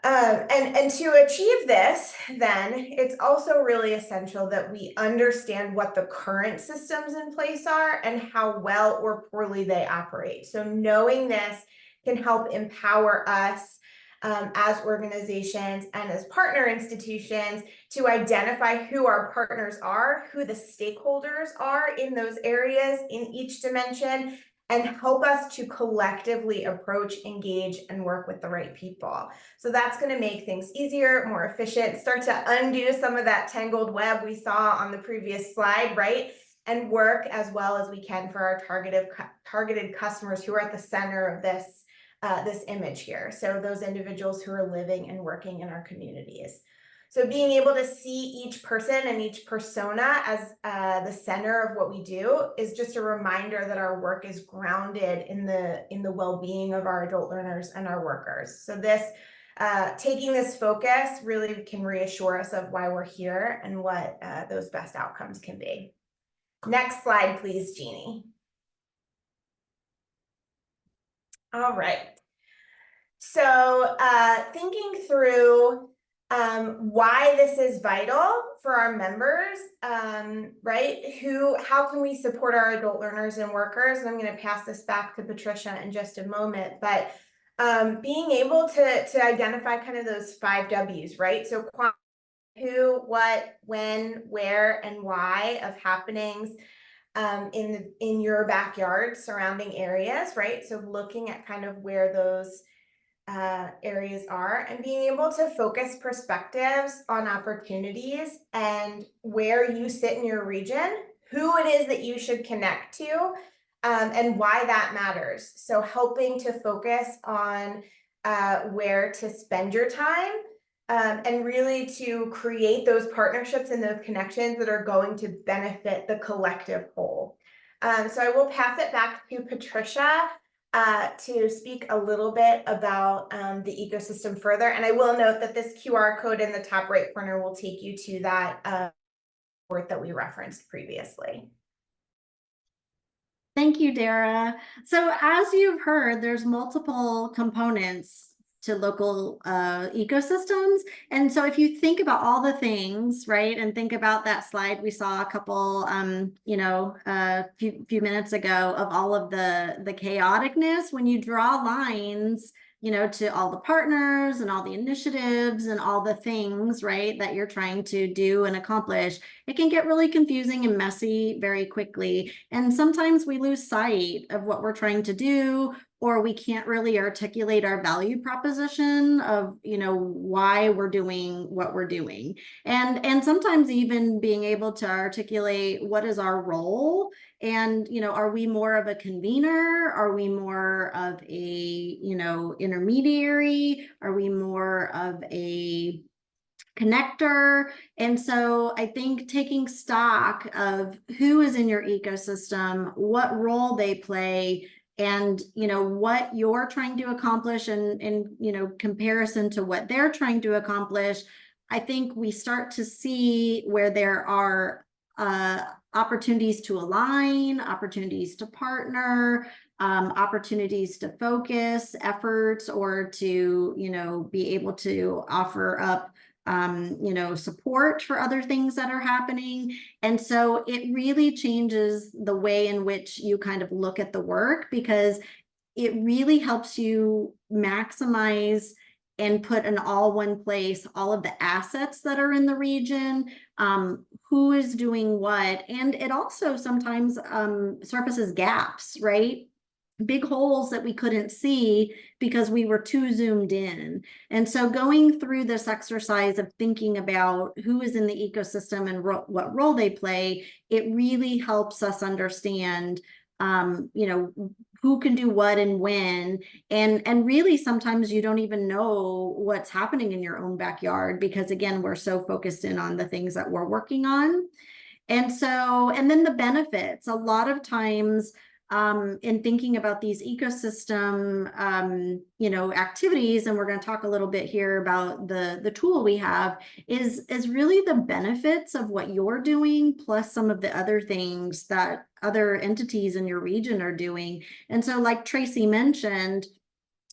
And to achieve this, then it's also really essential that we understand what the current systems in place are and how well or poorly they operate. So knowing this can help empower us as organizations and as partner institutions to identify who our partners are, who the stakeholders are in those areas in each dimension, and help us to collectively approach, engage, and work with the right people. So that's going to make things easier, more efficient, start to undo some of that tangled web we saw on the previous slide, right? And work as well as we can for our targeted customers who are at the center of this image here. So those individuals who are living and working in our communities. So being able to see each person and each persona as the center of what we do is just a reminder that our work is grounded in the well-being of our adult learners and our workers. So this taking this focus really can reassure us of why we're here and what those best outcomes can be. Next slide, please, Jeannie. All right. So thinking through why this is vital for our members, right? How can we support our adult learners and workers? And I'm going to pass this back to Patricia in just a moment, but being able to identify kind of those 5 W's, right? So who, what, when, where, and why of happenings in your backyard, surrounding areas, right? So looking at kind of where those areas are and being able to focus perspectives on opportunities and where you sit in your region, who it is that you should connect to, and why that matters. So helping to focus on where to spend your time and really to create those partnerships and those connections that are going to benefit the collective whole. So I will pass it back to Patricia to speak a little bit about the ecosystem further. And I will note that this QR code in the top right corner will take you to that report that we referenced previously. Thank you, Dara. So as you've heard, there's multiple components to local ecosystems. And so if you think about all the things, right, and think about that slide we saw a couple, few minutes ago of all of the chaoticness, when you draw lines, to all the partners and all the initiatives and all the things, right, that you're trying to do and accomplish, it can get really confusing and messy very quickly. And sometimes we lose sight of what we're trying to do, or we can't really articulate our value proposition of, why we're doing what we're doing. And sometimes even being able to articulate what is our role. And, are we more of a convener? Are we more of a, intermediary? Are we more of a connector? And so I think taking stock of who is in your ecosystem, what role they play, and what you're trying to accomplish in comparison to what they're trying to accomplish, I think we start to see where there are opportunities to align, opportunities to partner, opportunities to focus efforts, or to be able to offer up support for other things that are happening. And so it really changes the way in which you kind of look at the work, because it really helps you maximize and put in all one place all of the assets that are in the region, who is doing what. And it also sometimes surfaces gaps, right? Big holes that we couldn't see because we were too zoomed in. And so going through this exercise of thinking about who is in the ecosystem and what role they play, it really helps us understand, who can do what and when. And really sometimes you don't even know what's happening in your own backyard, because again, we're so focused in on the things that we're working on. And then the benefits, a lot of times, in thinking about these ecosystem, activities, and we're going to talk a little bit here about the tool we have, is really the benefits of what you're doing, plus some of the other things that other entities in your region are doing. And so, like Tracy mentioned,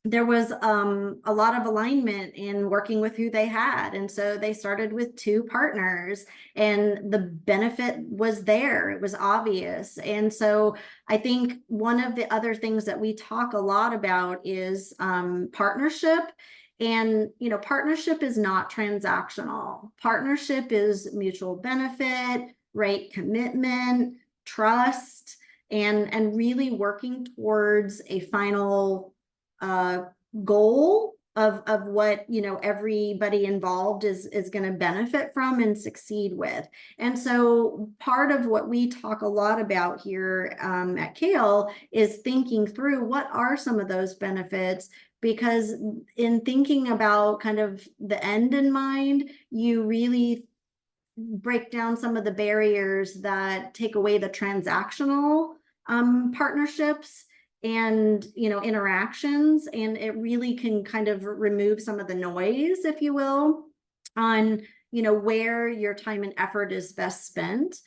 there was a lot of alignment in working with who they had. And so they started with 2 partners, and the benefit was there. It was obvious. And so I think one of the other things that we talk a lot about is partnership. And, partnership is not transactional. Partnership is mutual benefit, right? Commitment, trust, and really working towards a final goal of what everybody involved is going to benefit from and succeed with. And so part of what we talk a lot about here at Kale is thinking through what are some of those benefits, because in thinking about kind of the end in mind, you really break down some of the barriers that take away the transactional partnerships and interactions, and it really can kind of remove some of the noise, if you will, on where your time and effort is best spent.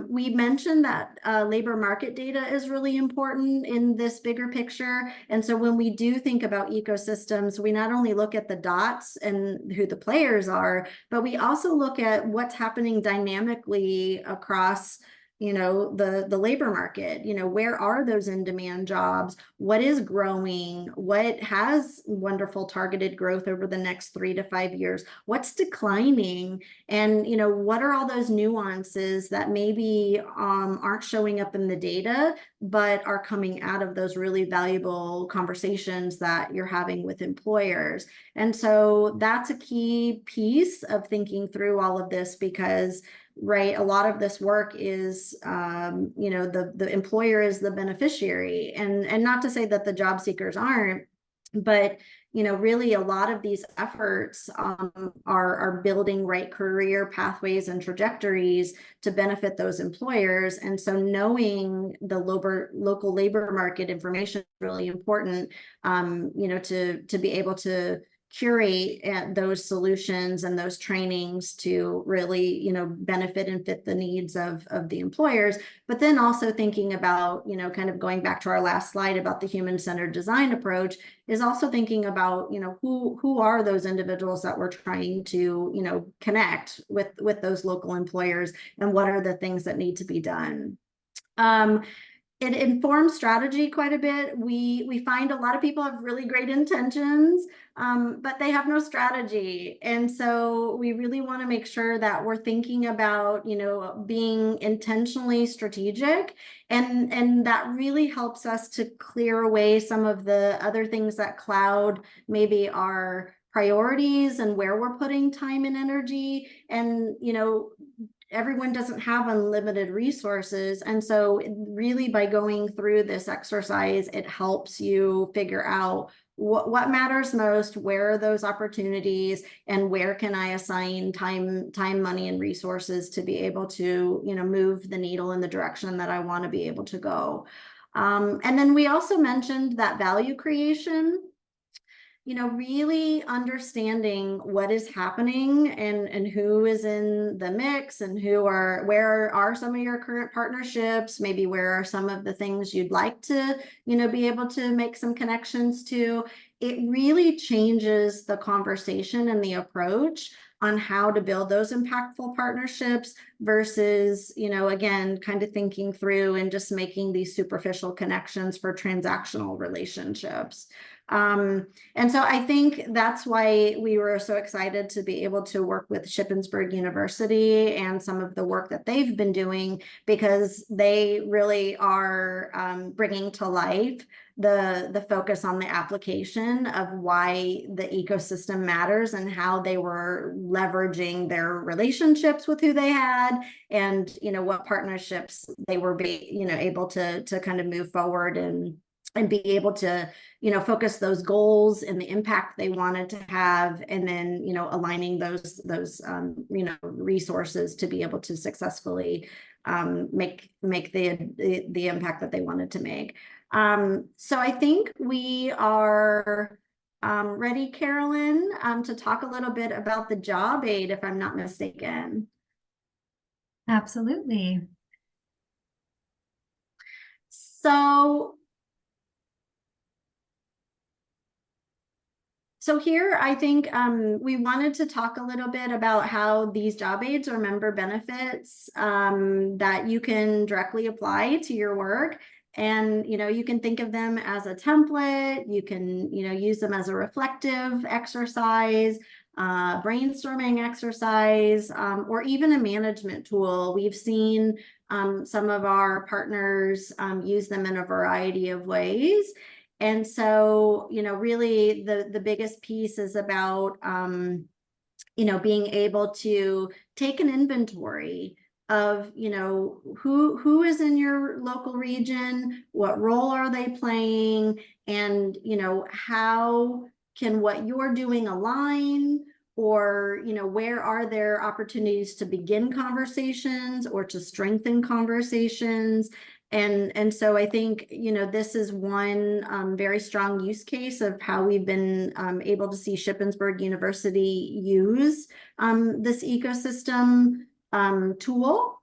We mentioned that labor market data is really important in this bigger picture. And so when we do think about ecosystems, we not only look at the dots and who the players are, but we also look at what's happening dynamically across the labor market. Where are those in-demand jobs? What is growing? What has wonderful targeted growth over the next 3 to 5 years? What's declining? And what are all those nuances that maybe aren't showing up in the data, but are coming out of those really valuable conversations that you're having with employers? And so that's a key piece of thinking through all of this, because right, a lot of this work is the employer is the beneficiary, and not to say that the job seekers aren't, but really a lot of these efforts are building right career pathways and trajectories to benefit those employers. And so knowing the local labor market information is really important, to be able to curate those solutions and those trainings to really, you know, benefit and fit the needs of the employers. But then also thinking about, you know, kind of going back to our last slide about the human-centered design approach, is also thinking about, you know, who are those individuals that we're trying to, you know, connect with those local employers, and what are the things that need to be done. It informs strategy quite a bit. We find a lot of people have really great intentions, but they have no strategy. And so we really want to make sure that we're thinking about, you know, being intentionally strategic, and that really helps us to clear away some of the other things that cloud maybe our priorities and where we're putting time and energy. And, you know, everyone doesn't have unlimited resources. And so really by going through this exercise, it helps you figure out what matters most, where are those opportunities, and where can I assign time, money, and resources to be able to, you know, move the needle in the direction that I want to be able to go. And then we also mentioned that value creation. You know, really understanding what is happening and who is in the mix, and where are some of your current partnerships, maybe where are some of the things you'd like to, you know, be able to make some connections to. It really changes the conversation and the approach on how to build those impactful partnerships versus, you know, again, kind of thinking through and just making these superficial connections for transactional relationships. And so I think that's why we were so excited to be able to work with Shippensburg University and some of the work that they've been doing, because they really are bringing to life the focus on the application of why the ecosystem matters, and how they were leveraging their relationships with who they had, and, you know, what partnerships they were able to kind of move forward and be able to, you know, focus those goals and the impact they wanted to have, and then, you know, aligning those you know, resources to be able to successfully make the impact that they wanted to make. So I think we are ready, Carolyn, to talk a little bit about the job aid, if I'm not mistaken. Absolutely. So here, I think we wanted to talk a little bit about how these job aids or member benefits that you can directly apply to your work. And, you know, you can think of them as a template. You can, you know, use them as a reflective exercise, brainstorming exercise, or even a management tool. We've seen some of our partners use them in a variety of ways. And so, you know, really the biggest piece is about, you know, being able to take an inventory of, you know, who is in your local region, what role are they playing, and, you know, how can what you're doing align, or, you know, where are there opportunities to begin conversations or to strengthen conversations. And so I think, you know, this is one very strong use case of how we've been able to see Shippensburg University use this ecosystem tool,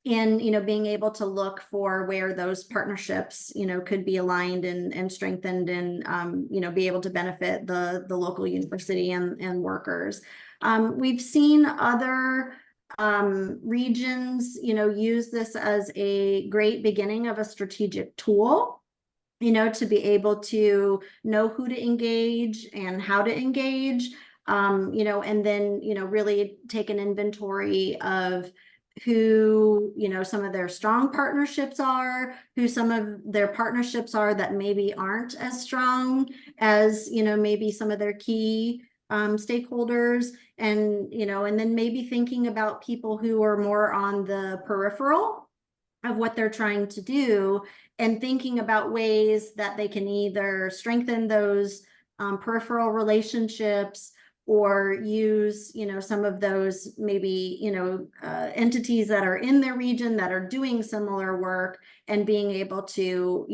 and, you know, being able to look for where those partnerships, you know, could be aligned and strengthened, and, you know, be able to benefit the local university and workers. We've seen other regions, you know, use this as a great beginning of a strategic tool, you know, to be able to know who to engage and how to engage, you know, and then, you know, really take an inventory of who, you know, some of their strong partnerships are, who some of their partnerships are that maybe aren't as strong as, you know, maybe some of their key stakeholders, and, you know, and then maybe thinking about people who are more on the peripheral of what they're trying to do, and thinking about ways that they can either strengthen those peripheral relationships, or use, some of those maybe, entities that are in their region that are doing similar work, and being able to,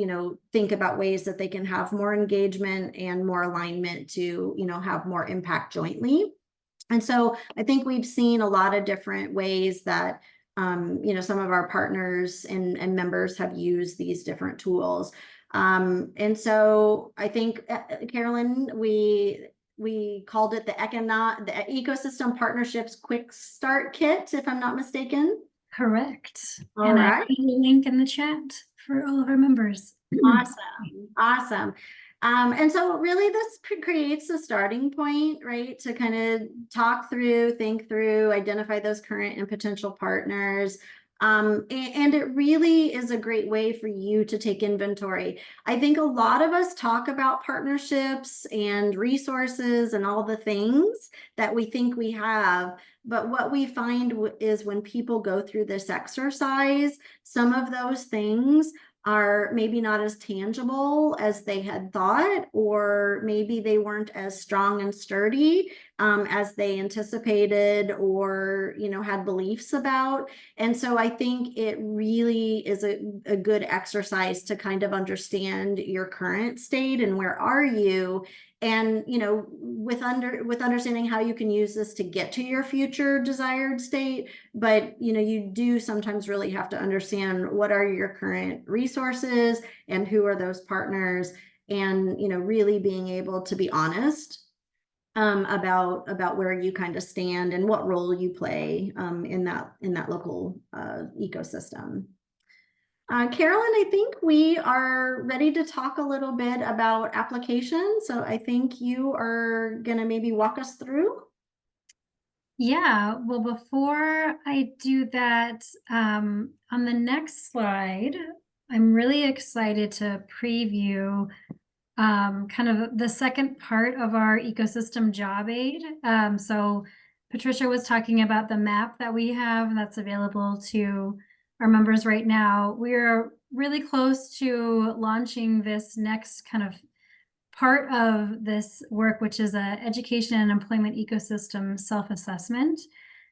think about ways that they can have more engagement and more alignment to, have more impact jointly. And so I think we've seen a lot of different ways that, some of our partners and members have used these different tools. And so I think, Carolyn, we called it the Ecosystem Partnerships Quick Start Kit, if I'm not mistaken. Correct. All And right. I put a link in the chat for all of our members. Awesome. And so really this creates a starting point, right? To kind of talk through, think through, identify those current and potential partners. And it really is a great way for you to take inventory. I think a lot of us talk about partnerships and resources and all the things that we think we have, but what we find is when people go through this exercise, some of those things are maybe not as tangible as they had thought, or maybe they weren't as strong and sturdy as they anticipated, or had beliefs about. And so I think it really is a good exercise to kind of understand your current state and where are you, and with understanding how you can use this to get to your future desired state. But you do sometimes really have to understand what are your current resources and who are those partners, and really being able to be honest about where you kind of stand and what role you play in that local ecosystem. Carolyn, I think we are ready to talk a little bit about applications. So I think you are going to maybe walk us through. Yeah, well, before I do that, on the next slide, I'm really excited to preview kind of the second part of our ecosystem job aid. So Patricia was talking about the map that we have that's available to our members right now. We're really close to launching this next kind of part of this work, which is a education and employment ecosystem self-assessment.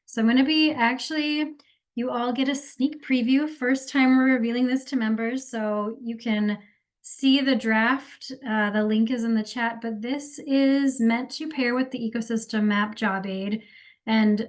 So I'm going to be you all get a sneak preview. First time we're revealing this to members, so you can see the draft. The link is in the chat, but this is meant to pair with the ecosystem map job aid. And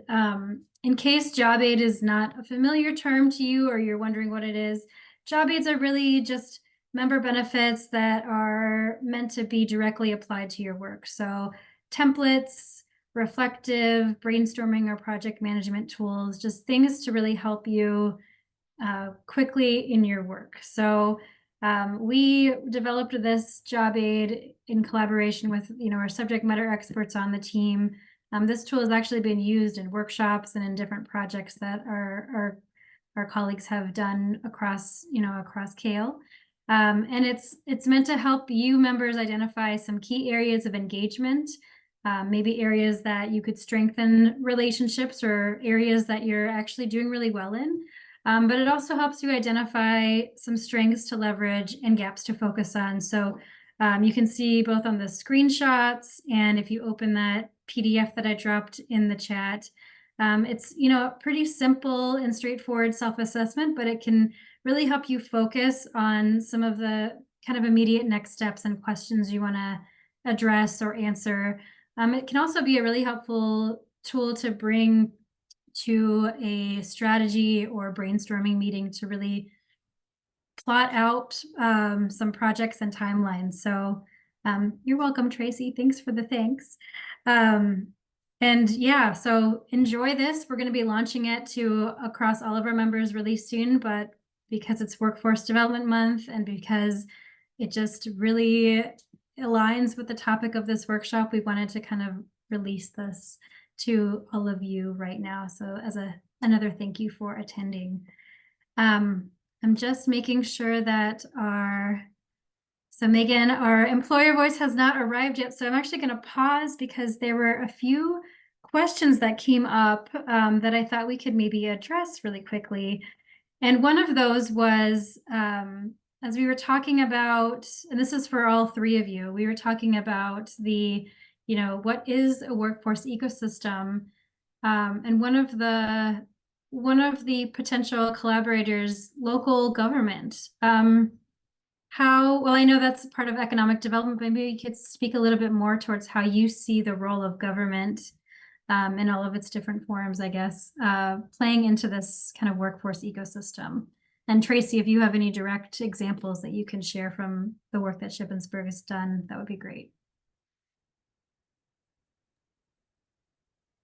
in case job aid is not a familiar term to you, or you're wondering what it is, job aids are really just member benefits that are meant to be directly applied to your work. So templates, reflective, brainstorming, or project management tools, just things to really help you quickly in your work. So we developed this job aid in collaboration with our subject matter experts on the team. This tool has actually been used in workshops and in different projects that our colleagues have done across Kale. And it's meant to help you members identify some key areas of engagement, maybe areas that you could strengthen relationships, or areas that you're actually doing really well in. But it also helps you identify some strengths to leverage and gaps to focus on. So you can see both on the screenshots, and if you open that PDF that I dropped in the chat, it's a pretty simple and straightforward self-assessment, but it can really help you focus on some of the kind of immediate next steps and questions you want to address or answer. It can also be a really helpful tool to bring to a strategy or brainstorming meeting to really plot out some projects and timelines. So you're welcome, Tracy. Thanks for the thanks. And yeah, so enjoy this. We're going to be launching it across all of our members really soon, but because it's Workforce Development Month, and because it just really aligns with the topic of this workshop, we wanted to kind of release this to all of you right now. So as another thank you for attending. I'm just making sure that so Megan, our employer voice has not arrived yet. So I'm actually going to pause, because there were a few questions that came up that I thought we could maybe address really quickly. And one of those was, as we were talking about, and this is for all three of you, we were talking about the you know, what is a workforce ecosystem? And one of the potential collaborators, local government. Well, I know that's part of economic development, but maybe you could speak a little bit more towards how you see the role of government in all of its different forms, I guess, playing into this kind of workforce ecosystem. And Tracy, if you have any direct examples that you can share from the work that Shippensburg has done, that would be great.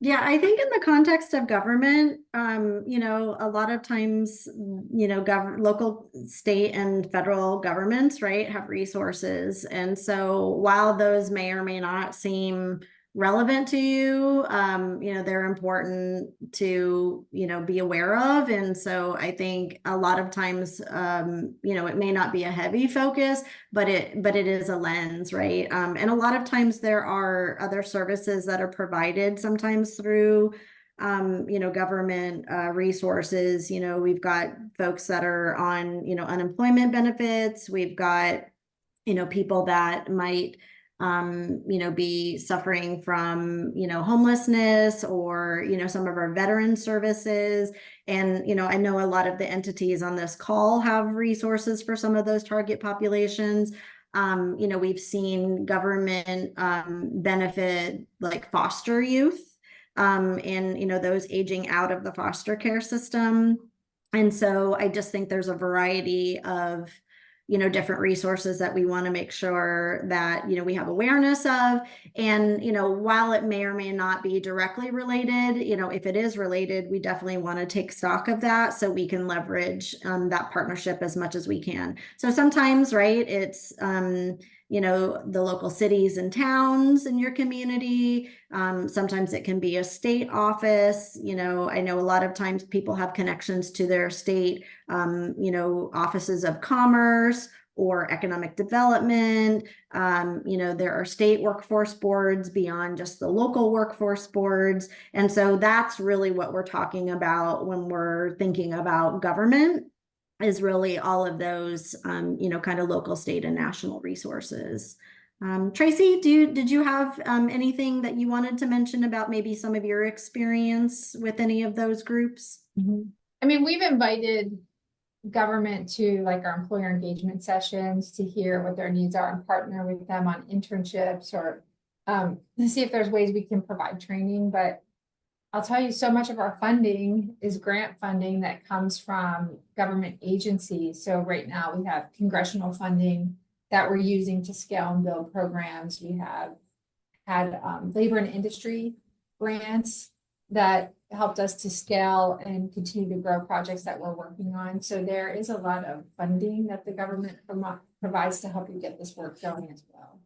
Yeah, I think in the context of government, you know, a lot of times, you know, local, state, and federal governments, right, have resources. And so while those may or may not seem relevant to you, you know, they're important to, you know, be aware of. And so I think a lot of times, you know, it may not be a heavy focus, but it is a lens, right? And a lot of times there are other services that are provided sometimes through you know, government resources. You know, we've got folks that are on, you know, unemployment benefits. We've got, you know, people that might you know, be suffering from, you know, homelessness, or, you know, some of our veteran services. And, you know, I know a lot of the entities on this call have resources for some of those target populations. You know, we've seen government benefit like foster youth, and, you know, those aging out of the foster care system. And so I just think there's a variety of, you know, different resources that we want to make sure that, you know, we have awareness of. And, you know, while it may or may not be directly related, you know, if it is related, we definitely want to take stock of that so we can leverage that partnership as much as we can. So sometimes, right, it's, you know, the local cities and towns in your community. Sometimes it can be a state office. You know, I know a lot of times people have connections to their state, you know, offices of commerce or economic development. You know, there are state workforce boards beyond just the local workforce boards. And so that's really what we're talking about when we're thinking about government, is really all of those, you know, kind of local, state, and national resources. Tracy, did you have anything that you wanted to mention about maybe some of your experience with any of those groups? I mean, we've invited government to like our employer engagement sessions to hear what their needs are and partner with them on internships, or to see if there's ways we can provide training. But I'll tell you, so much of our funding is grant funding that comes from government agencies. So right now we have congressional funding that we're using to scale and build programs. We have had labor and industry grants that helped us to scale and continue to grow projects that we're working on. So there is a lot of funding that the government provides to help you get this work going as well.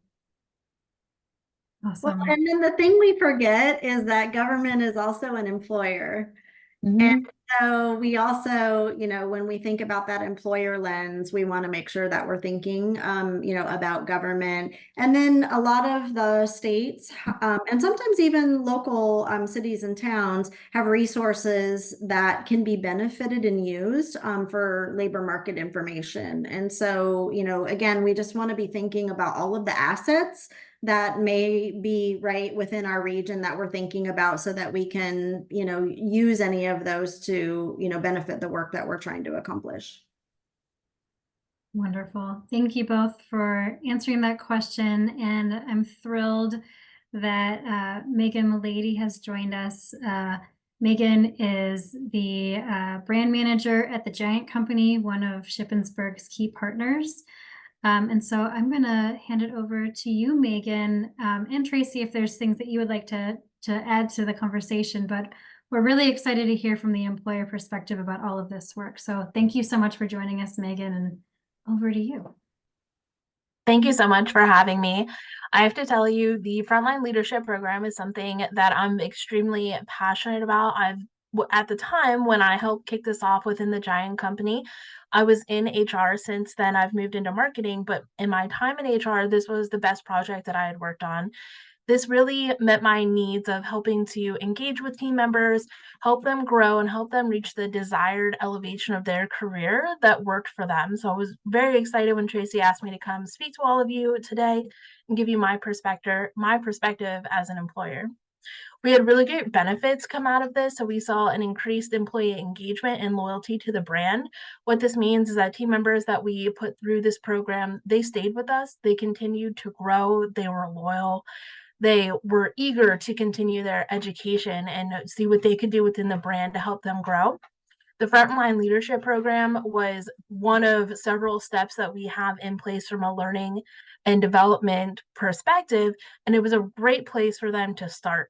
Awesome. Well, and then the thing we forget is that government is also an employer. And so we also, you know, when we think about that employer lens, we want to make sure that we're thinking, you know, about government. And then a lot of the states, and sometimes even local cities and towns, have resources that can be benefited and used for labor market information. And so, you know, again, we just want to be thinking about all of the assets that may be right within our region that we're thinking about, so that we can, you know, use any of those to, you know, benefit the work that we're trying to accomplish. Wonderful. Thank you both for answering that question. And I'm thrilled that Megan Mulady has joined us. Megan is the brand manager at the Giant Company, one of Shippensburg's key partners. And so I'm going to hand it over to you, Megan, and Tracy, if there's things that you would like to add to the conversation. But we're really excited to hear from the employer perspective about all of this work. So thank you so much for joining us, Megan, and over to you. Thank you so much for having me. I have to tell you, the Frontline Leadership Program is something that I'm extremely passionate about. At the time when I helped kick this off within the Giant Company, I was in HR. Since then, I've moved into marketing, but in my time in HR, this was the best project that I had worked on. This really met my needs of helping to engage with team members, help them grow, and help them reach the desired elevation of their career that worked for them. So I was very excited when Tracy asked me to come speak to all of you today and give you my perspective as an employer. We had really great benefits come out of this. So we saw an increased employee engagement and loyalty to the brand. What this means is that team members that we put through this program, they stayed with us, they continued to grow, they were loyal, they were eager to continue their education and see what they could do within the brand to help them grow. The Frontline Leadership Program was one of several steps that we have in place from a learning and development perspective, and it was a great place for them to start.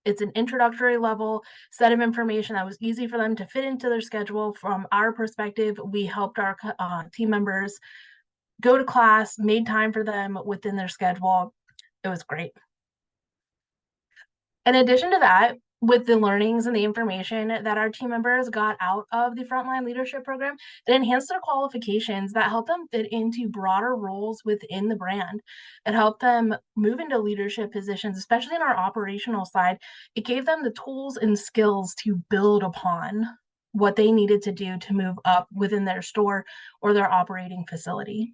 It's an introductory level set of information that was easy for them to fit into their schedule. From our perspective, we helped our team members go to class, made time for them within their schedule. It was great. In addition to that, with the learnings and the information that our team members got out of the Frontline Leadership Program, it enhanced their qualifications that helped them fit into broader roles within the brand. It helped them move into leadership positions, especially in our operational side. It gave them the tools and skills to build upon what they needed to do to move up within their store or their operating facility.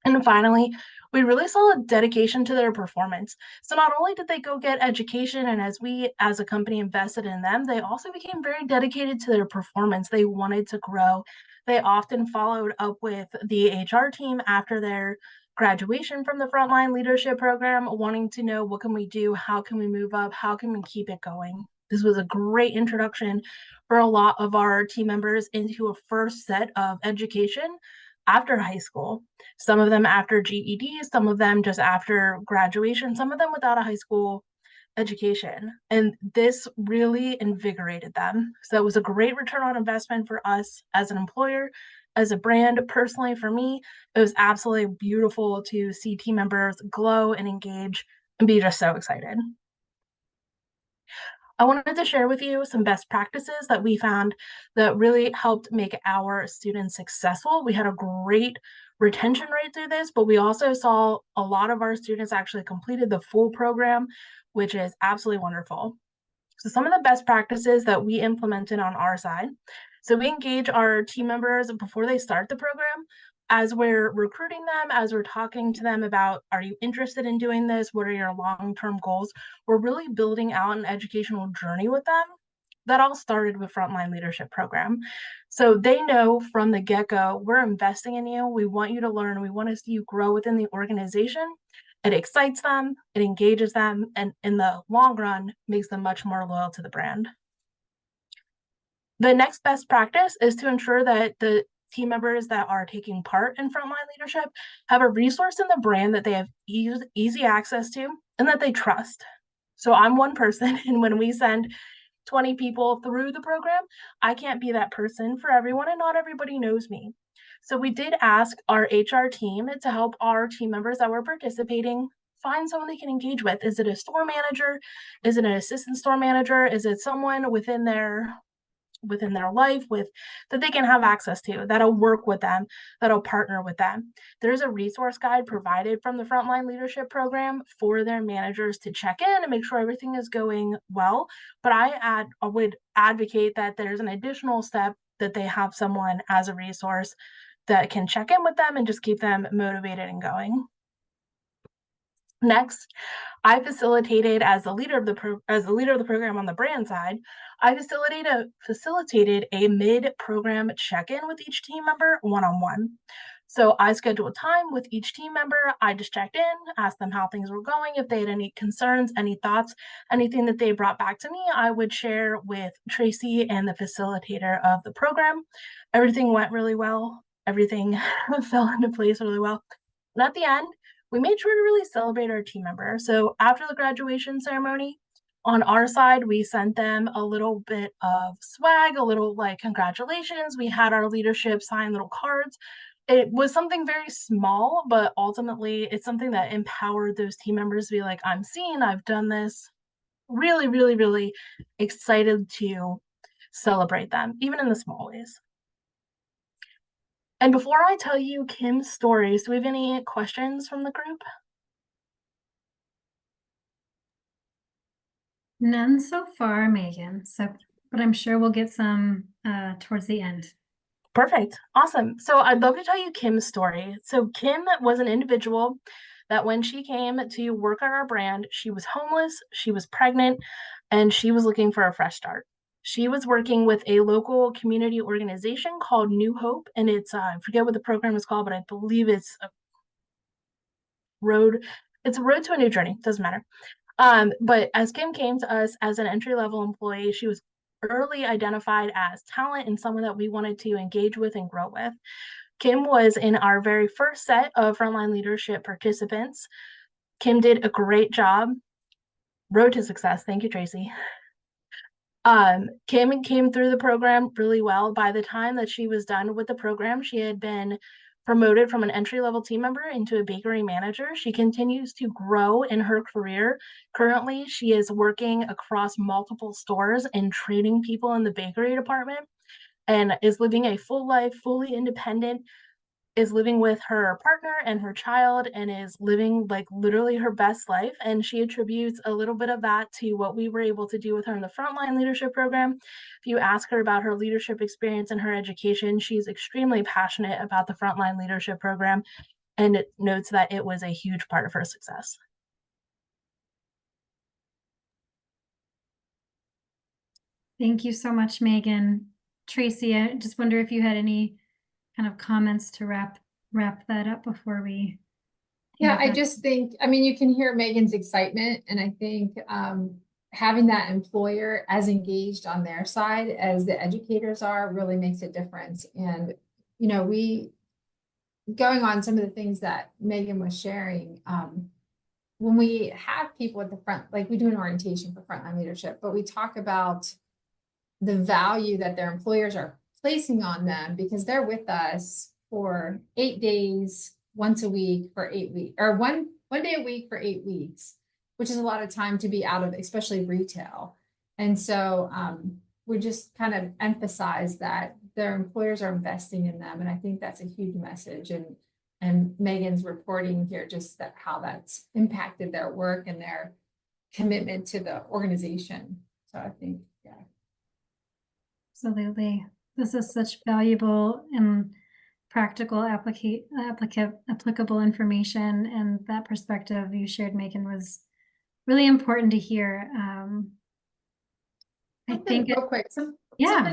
And finally, we really saw a dedication to their performance. So not only did they go get education, and as we as a company invested in them, they also became very dedicated to their performance. They wanted to grow. They often followed up with the HR team after their graduation from the Frontline Leadership Program, wanting to know, what can we do? How can we move up? How can we keep it going? This was a great introduction for a lot of our team members into a first set of education after high school. Some of them after GED, some of them just after graduation, some of them without a high school education. And this really invigorated them. So it was a great return on investment for us as an employer, as a brand. Personally, for me, it was absolutely beautiful to see team members glow and engage and be just so excited. I wanted to share with you some best practices that we found that really helped make our students successful. We had a great retention rate through this, but we also saw a lot of our students actually completed the full program, which is absolutely wonderful. So some of the best practices that we implemented on our side. So we engage our team members before they start the program. As we're recruiting them, as we're talking to them about, are you interested in doing this? What are your long-term goals? We're really building out an educational journey with them. That all started with Frontline Leadership Program. So they know from the get-go, we're investing in you. We want you to learn. We want to see you grow within the organization. It excites them, it engages them, and in the long run, makes them much more loyal to the brand. The next best practice is to ensure that the team members that are taking part in Frontline Leadership have a resource in the brand that they have easy access to and that they trust. So I'm one person, and when we send 20 people through the program, I can't be that person for everyone, and not everybody knows me. So we did ask our HR team to help our team members that were participating find someone they can engage with. Is it a store manager? Is it an assistant store manager? Is it someone within their life with that they can have access to, that'll work with them, that'll partner with them? There's a resource guide provided from the Frontline Leadership Program for their managers to check in and make sure everything is going well. But I would advocate that there's an additional step, that they have someone as a resource that can check in with them and just keep them motivated and going. Next, I facilitated as the leader of the program on the brand side. I facilitated a mid-program check-in with each team member one-on-one. So I scheduled time with each team member. I just checked in, asked them how things were going, if they had any concerns, any thoughts, anything that they brought back to me, I would share with Tracy and the facilitator of the program. Everything went really well. Everything fell into place really well. And at the end, we made sure to really celebrate our team member. So after the graduation ceremony, on our side, we sent them a little bit of swag, a little like congratulations. We had our leadership sign little cards. It was something very small, but ultimately it's something that empowered those team members to be like, I'm seen, I've done this. Really, really, really excited to celebrate them, even in the small ways. And before I tell you Kim's stories, do we have any questions from the group? None so far, Megan. So, but I'm sure we'll get some towards the end. Perfect. Awesome. So I'd love to tell you Kim's story. So Kim was an individual that when she came to work on our brand, she was homeless, she was pregnant, and she was looking for a fresh start. She was working with a local community organization called New Hope, and it's I forget what the program is called, but I believe it's a road. It's a road to a new journey. Doesn't matter. But as Kim came to us as an entry-level employee, she was early identified as talent and someone that we wanted to engage with and grow with. Kim was in our very first set of frontline leadership participants. Kim did a great job. Road to success. Thank you, Tracy. Kim came through the program really well. By the time that she was done with the program, she had been promoted from an entry-level team member into a bakery manager. She continues to grow in her career. Currently, she is working across multiple stores and training people in the bakery department and is living a full life, fully independent, is living with her partner and her child and is living like literally her best life. And she attributes a little bit of that to what we were able to do with her in the frontline leadership program. If you ask her about her leadership experience and her education, she's extremely passionate about the frontline leadership program and it notes that it was a huge part of her success. Thank you so much, Megan. Tracy, I just wonder if you had any kind of comments to wrap that up before we. Yeah, I just think, I mean, you can hear Megan's excitement, and I think having that employer as engaged on their side as the educators are really makes a difference. And, you know, going on some of the things that Megan was sharing, when we have people at the front, like we do an orientation for frontline leadership, but we talk about the value that their employers are placing on them because they're with us for 8 days, once a week for 8 weeks, or one day a week for 8 weeks, which is a lot of time to be out of, especially retail. And so we just kind of emphasize that their employers are investing in them. And I think that's a huge message. And Megan's reporting here just that how that's impacted their work and their commitment to the organization. So I think, yeah. Absolutely. This is such valuable and practical applicable information, and that perspective you shared, Megan, was really important to hear. I think real quick, something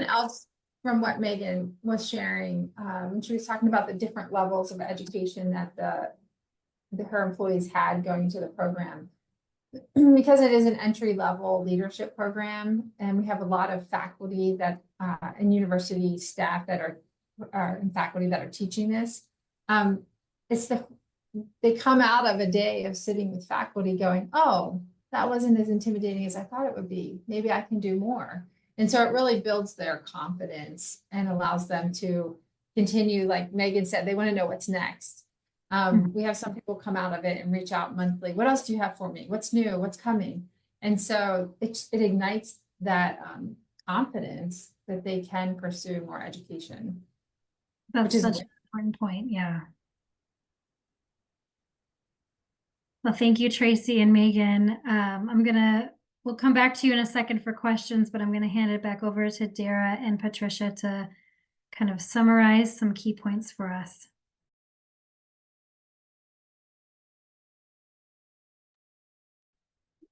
else from what Megan was sharing, when she was talking about the different levels of education that her employees had going to the program. Because it is an entry-level leadership program, and we have a lot of faculty that and university staff that are and faculty that are teaching this. They come out of a day of sitting with faculty going, oh, that wasn't as intimidating as I thought it would be. Maybe I can do more. And so it really builds their confidence and allows them to continue, like Megan said, they want to know what's next. We have some people come out of it and reach out monthly. What else do you have for me? What's new? What's coming? And so it ignites that confidence that they can pursue more education. That's such an important point. Yeah. Well, thank you, Tracy and Megan. We'll come back to you in a second for questions, but I'm going to hand it back over to Dara and Patricia to kind of summarize some key points for us.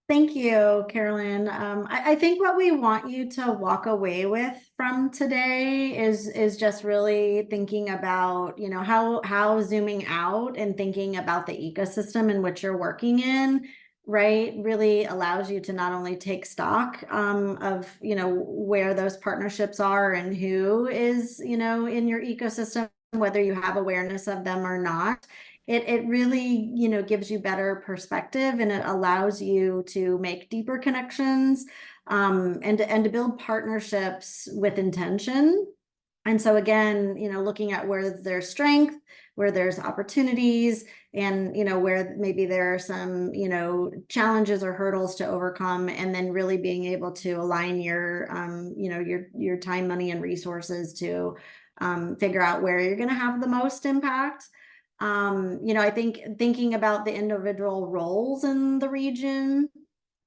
Thank you, Carolyn. I think what we want you to walk away with from today is just really thinking about, you know, how zooming out and thinking about the ecosystem in which you're working in, right, really allows you to not only take stock of, you know, where those partnerships are and who is, you know, in your ecosystem, whether you have awareness of them or not. It really, you know, gives you better perspective, and it allows you to make deeper connections and to build partnerships with intention. And so again, you know, looking at where there's strength, where there's opportunities, and, you know, where maybe there are some, you know, challenges or hurdles to overcome, and then really being able to align your, you know, your time, money, and resources to figure out where you're going to have the most impact. You know, I think thinking about the individual roles in the region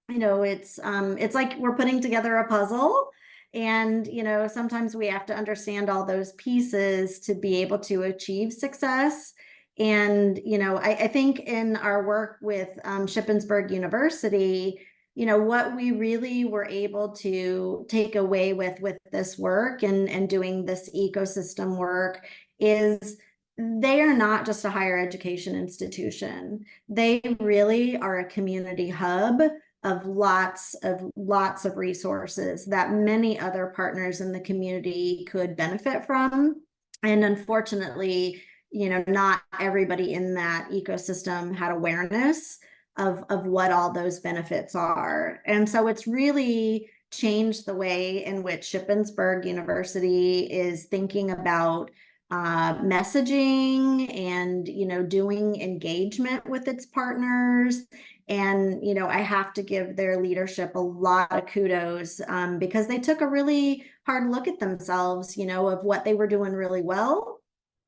you know, it's like we're putting together a puzzle. And, you know, sometimes we have to understand all those pieces to be able to achieve success. And, you know, I think in our work with Shippensburg University, you know, what we really were able to take away with this work and doing this ecosystem work is they are not just a higher education institution. They really are a community hub of lots of resources that many other partners in the community could benefit from. And unfortunately, you know, not everybody in that ecosystem had awareness of what all those benefits are. And so it's really changed the way in which Shippensburg University is thinking about messaging and, you know, doing engagement with its partners. And, you know, I have to give their leadership a lot of kudos because they took a really hard look at themselves, you know, of what they were doing really well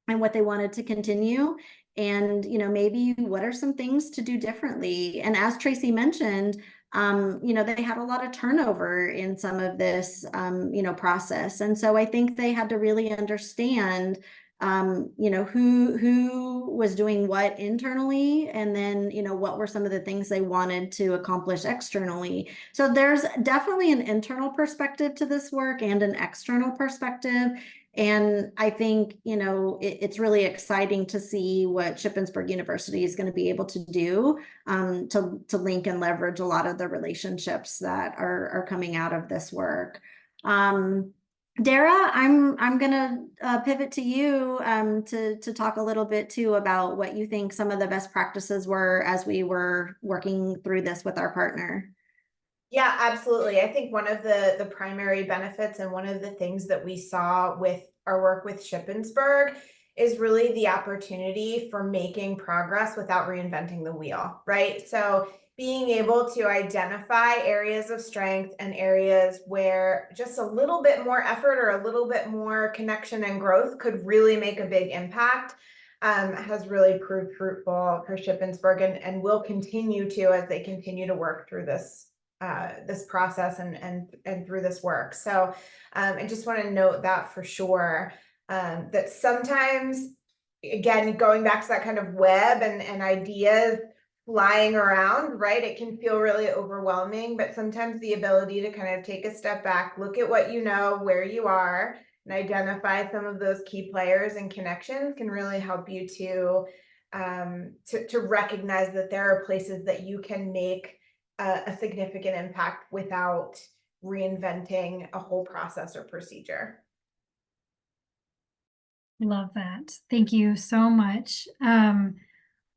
and what they wanted to continue. And, you know, maybe what are some things to do differently? And as Tracy mentioned, you know, they had a lot of turnover in some of this, you know, process. And so I think they had to really understand, you know, who was doing what internally, and then, you know, what were some of the things they wanted to accomplish externally. So there's definitely an internal perspective to this work and an external perspective. And I think, you know, it's really exciting to see what Shippensburg University is going to be able to do to link and leverage a lot of the relationships that are coming out of this work. Dara, I'm gonna pivot to you to talk a little bit too about what you think some of the best practices were as we were working through this with our partner. Yeah, absolutely. I think one of the primary benefits and one of the things that we saw with our work with Shippensburg is really the opportunity for making progress without reinventing the wheel, right? So being able to identify areas of strength and areas where just a little bit more effort or a little bit more connection and growth could really make a big impact has really proved fruitful for Shippensburg and will continue to as they continue to work through this process and through this work. So I just want to note that for sure, that sometimes, again, going back to that kind of web and ideas flying around, right? It can feel really overwhelming, but sometimes the ability to kind of take a step back, look at what you know, where you are, and identify some of those key players and connections can really help you to recognize that there are places that you can make a significant impact without reinventing a whole process or procedure. Love that. Thank you so much.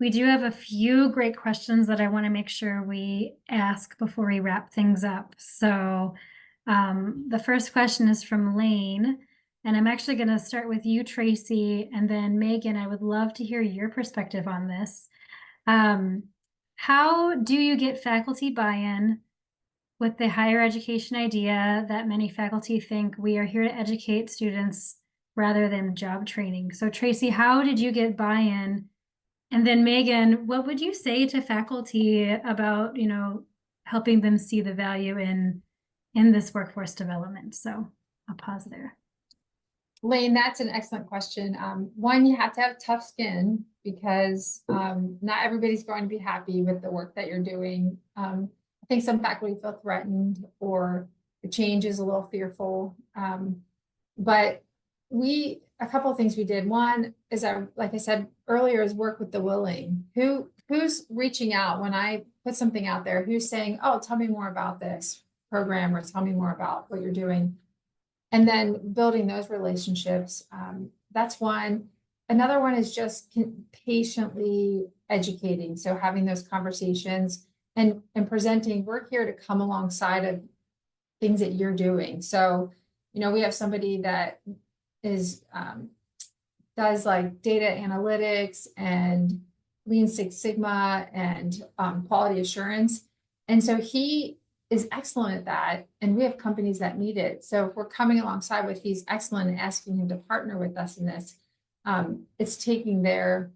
We do have a few great questions that I want to make sure we ask before we wrap things up. So the first question is from Lane, and I'm actually going to start with you, Tracy, and then Megan, I would love to hear your perspective on this. How do you get faculty buy-in with the higher education idea that many faculty think we are here to educate students rather than job training? So Tracy, how did you get buy-in? And then Megan, what would you say to faculty about, you know, helping them see the value in this workforce development? So I'll pause there. Lane, that's an excellent question. One, you have to have tough skin because not everybody's going to be happy with the work that you're doing. I think some faculty feel threatened or the change is a little fearful. But a couple of things we did. One is, like I said earlier, is work with the willing. Who's reaching out when I put something out there? Who's saying, oh, tell me more about this program, or tell me more about what you're doing? And then building those relationships. That's one. Another one is just patiently educating. So having those conversations and presenting, we're here to come alongside of things that you're doing. So, you know, we have somebody that is does like data analytics and Lean Six Sigma and quality assurance. And so he is excellent at that. And we have companies that need it. So if we're coming alongside with he's excellent and asking him to partner with us in this, it's taking their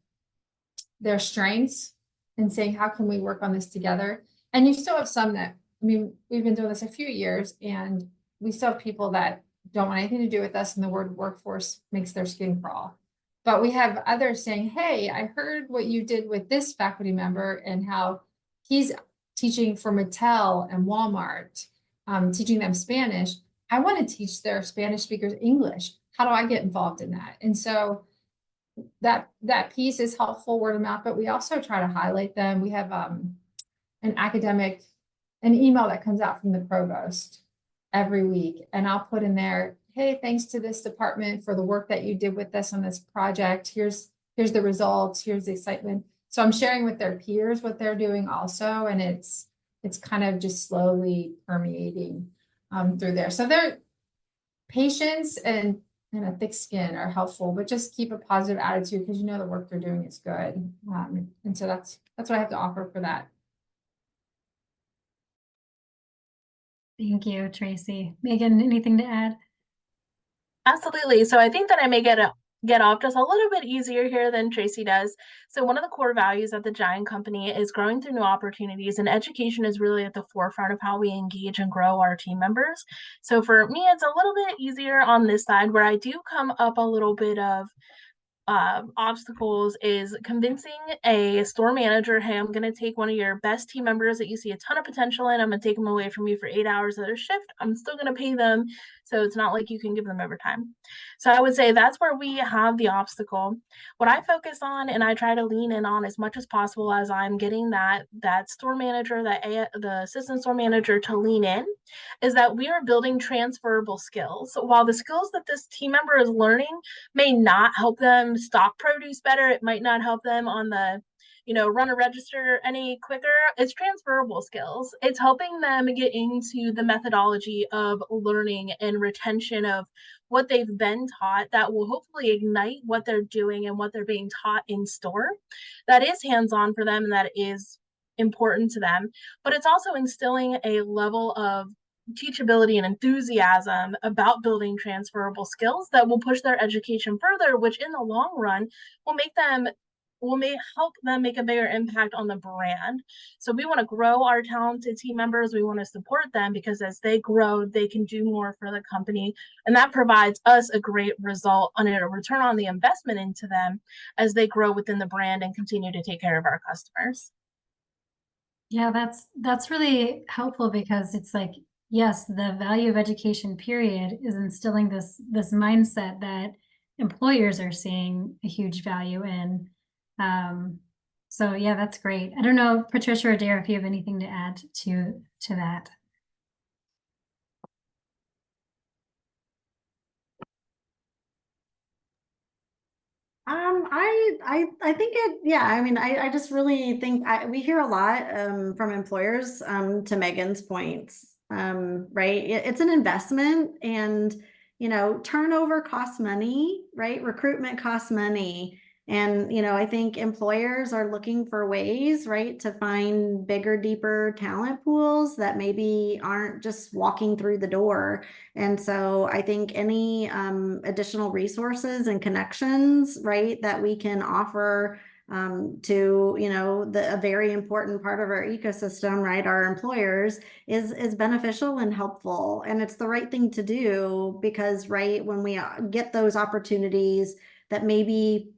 strengths and saying, how can we work on this together? And you still have some that I mean, we've been doing this a few years and we still have people that don't want anything to do with us and the word workforce makes their skin crawl. But we have others saying, hey, I heard what you did with this faculty member and how he's teaching for Mattel and Walmart, teaching them Spanish. I want to teach their Spanish speakers English. How do I get involved in that? And so that piece is helpful, word of mouth, but we also try to highlight them. We have an email that comes out from the provost every week, and I'll put in there, hey, thanks to this department for the work that you did with us on this project. Here's the results, here's the excitement. So I'm sharing with their peers what they're doing also, and it's kind of just slowly permeating through there. So their patience and a thick skin are helpful, but just keep a positive attitude because you know the work they're doing is good. And so that's what I have to offer for that. Thank you, Tracy. Megan, anything to add? Absolutely. So I think that I may get off just a little bit easier here than Tracy does. So one of the core values of the Giant Company is growing through new opportunities, and education is really at the forefront of how we engage and grow our team members. So for me, it's a little bit easier on this side where I do come up a little bit of obstacles is convincing a store manager, hey, I'm going to take one of your best team members that you see a ton of potential in. I'm going to take them away from you for 8 hours of their shift. I'm still going to pay them. So it's not like you can give them overtime. So I would say that's where we have the obstacle. What I focus on and I try to lean in on as much as possible as I'm getting that store manager, the assistant store manager to lean in, is that we are building transferable skills. So while the skills that this team member is learning may not help them stock produce better, it might not help them on the run a register any quicker, it's transferable skills. It's helping them get into the methodology of learning and retention of what they've been taught that will hopefully ignite what they're doing and what they're being taught in store. That is hands-on for them and that is important to them, but it's also instilling a level of teachability and enthusiasm about building transferable skills that will push their education further, which in the long run will help them make a bigger impact on the brand. So we want to grow our talented team members. We want to support them because as they grow, they can do more for the company. And that provides us a great result on a return on the investment into them as they grow within the brand and continue to take care of our customers. Yeah, that's really helpful because it's like, yes, the value of education period is instilling this mindset that employers are seeing a huge value in. So yeah, that's great. I don't know, Patricia or Dara, if you have anything to add to that. I think I mean, I just really think we hear a lot from employers to Megan's points, right? It's an investment and, turnover costs money, right? Recruitment costs money. And, I think employers are looking for ways, right, to find bigger, deeper talent pools that maybe aren't just walking through the door. And so I think any additional resources and connections, right, that we can offer to, a very important part of our ecosystem, right, our employers is beneficial and helpful. And it's the right thing to do because, right, when we get those opportunities that maybe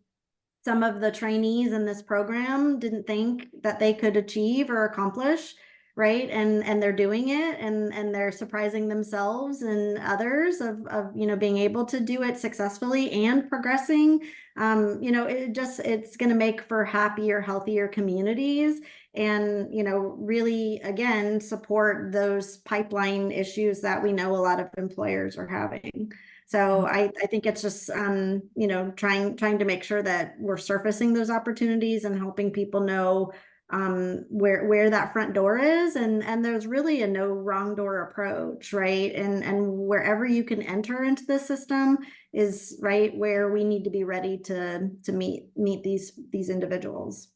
some of the trainees in this program didn't think that they could achieve or accomplish, right? And they're doing it and they're surprising themselves and others of being able to do it successfully and progressing. It's going to make for happier, healthier communities and, really, again, support those pipeline issues that we know a lot of employers are having. So I think it's just, trying to make sure that we're surfacing those opportunities and helping people know where that front door is. And there's really a no wrong door approach, right? And wherever you can enter into the system is right where we need to be ready to meet these individuals.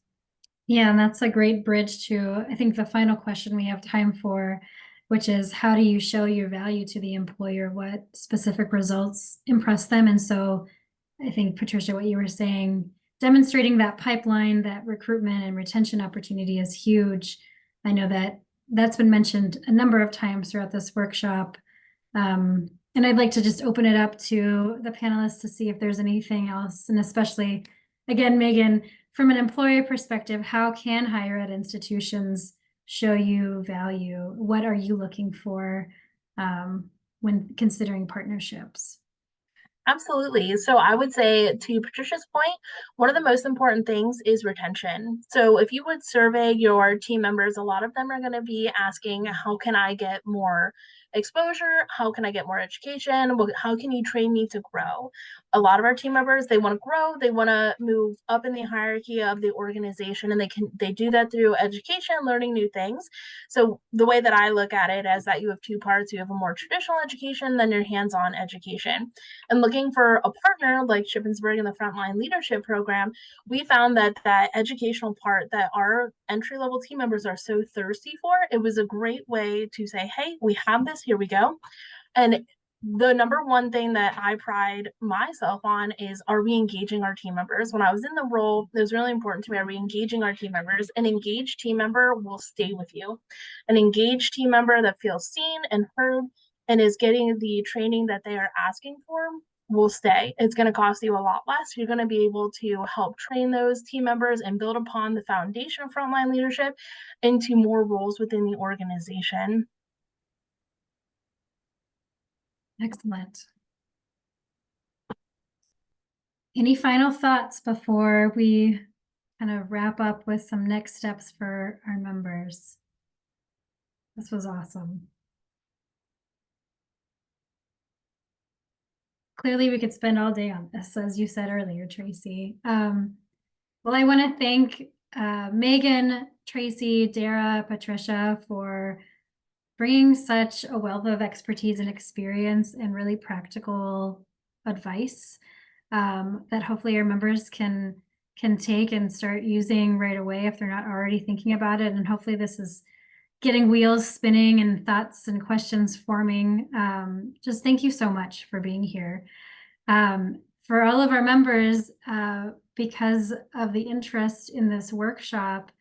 Yeah, and that's a great bridge to, I think, the final question we have time for, which is how do you show your value to the employer? What specific results impress them? And so I think, Patricia, what you were saying, demonstrating that pipeline, that recruitment and retention opportunity is huge. I know that that's been mentioned a number of times throughout this workshop. And I'd like to just open it up to the panelists to see if there's anything else, and especially, again, Megan, from an employer perspective, how can higher ed institutions show you value? What are you looking for when considering partnerships? Absolutely. So I would say, to Patricia's point, one of the most important things is retention. So if you would survey your team members, a lot of them are going to be asking, how can I get more exposure? How can I get more education? How can you train me to grow? A lot of our team members, they want to grow, they want to move up in the hierarchy of the organization, and they do that through education, learning new things. So the way that I look at it is that you have two parts. You have a more traditional education, then your hands-on education. And looking for a partner like Shippensburg in the Frontline Leadership Program, we found that educational part that our entry-level team members are so thirsty for, it was a great way to say, hey, we have this, here we go. And the number one thing that I pride myself on is, are we engaging our team members? When I was in the role, it was really important to me, are we engaging our team members? An engaged team member will stay with you. An engaged team member that feels seen and heard and is getting the training that they are asking for will stay. It's going to cost you a lot less. You're going to be able to help train those team members and build upon the foundation of frontline leadership into more roles within the organization. Excellent. Any final thoughts before we kind of wrap up with some next steps for our members? This was awesome. Clearly, we could spend all day on this, as you said earlier, Tracy. Well, I want to thank Megan, Tracy, Dara, Patricia for bringing such a wealth of expertise and experience and really practical advice that hopefully our members can take and start using right away if they're not already thinking about it. And hopefully this is getting wheels spinning and thoughts and questions forming. Just thank you so much for being here. For all of our members, because of the interest in this workshop,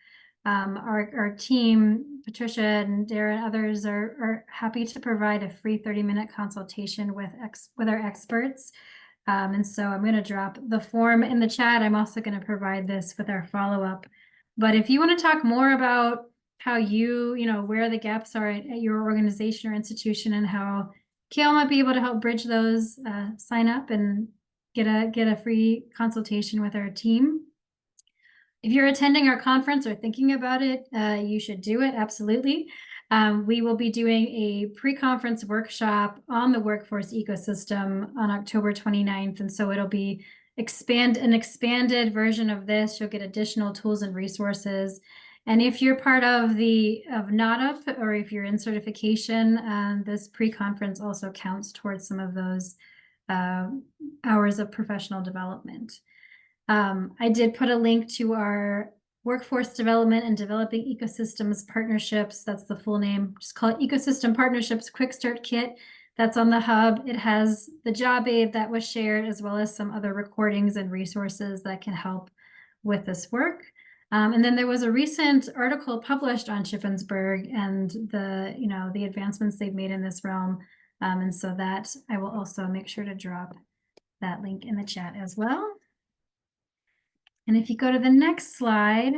our team, Patricia and Dara and others, are happy to provide a free 30-minute consultation with our experts. And so I'm going to drop the form in the chat. I'm also going to provide this with our follow-up. But if you want to talk more about how where the gaps are at your organization or institution and how Kale might be able to help bridge those, sign up and get a free consultation with our team. If you're attending our conference or thinking about it, you should do it, absolutely. We will be doing a pre-conference workshop on the workforce ecosystem on October 29th. And so it'll be an expanded version of this. You'll get additional tools and resources. And if you're part of NADUP, or if you're in certification, this pre-conference also counts towards some of those hours of professional development. I did put a link to our Workforce Development and Developing Ecosystems Partnerships. That's the full name. Just call it Ecosystem Partnerships Quick Start Kit. That's on the hub. It has the job aid that was shared, as well as some other recordings and resources that can help with this work. And then there was a recent article published on Shippensburg and the advancements they've made in this realm. And so that I will also make sure to drop that link in the chat as well. And if you go to the next slide,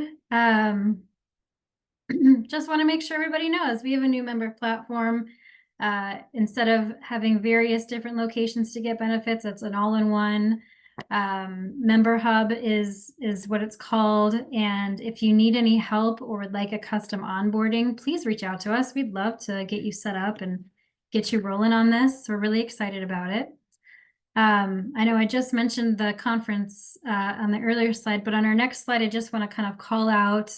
just want to make sure everybody knows we have a new member platform. Instead of having various different locations to get benefits, it's an all-in-one. Member Hub is what it's called. And if you need any help or would like a custom onboarding, please reach out to us. We'd love to get you set up and get you rolling on this. We're really excited about it. I know I just mentioned the conference on the earlier slide, but on our next slide, I just want to kind of call out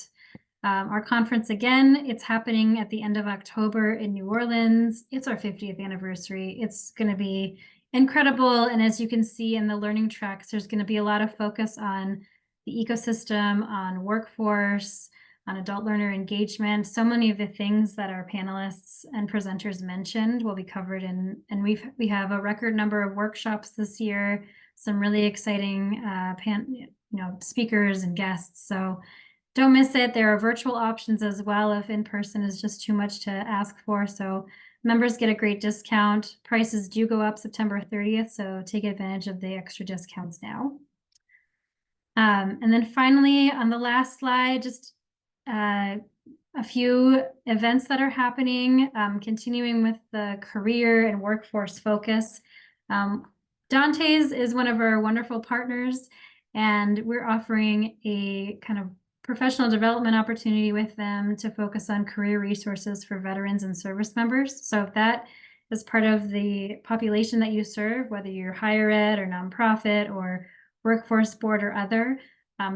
our conference again. It's happening at the end of October in New Orleans. It's our 50th anniversary. It's going to be incredible. And as you can see in the learning tracks, there's going to be a lot of focus on the ecosystem, on workforce, on adult learner engagement. So many of the things that our panelists and presenters mentioned will be covered in, and we have a record number of workshops this year, some really exciting speakers and guests. So don't miss it. There are virtual options as well if in person is just too much to ask for. So members get a great discount. Prices do go up September 30th, so take advantage of the extra discounts now. And then finally, on the last slide, just a few events that are happening, continuing with the career and workforce focus. Dante's is one of our wonderful partners, and we're offering a kind of professional development opportunity with them to focus on career resources for veterans and service members. So if that is part of the population that you serve, whether you're higher ed or nonprofit or workforce board or other,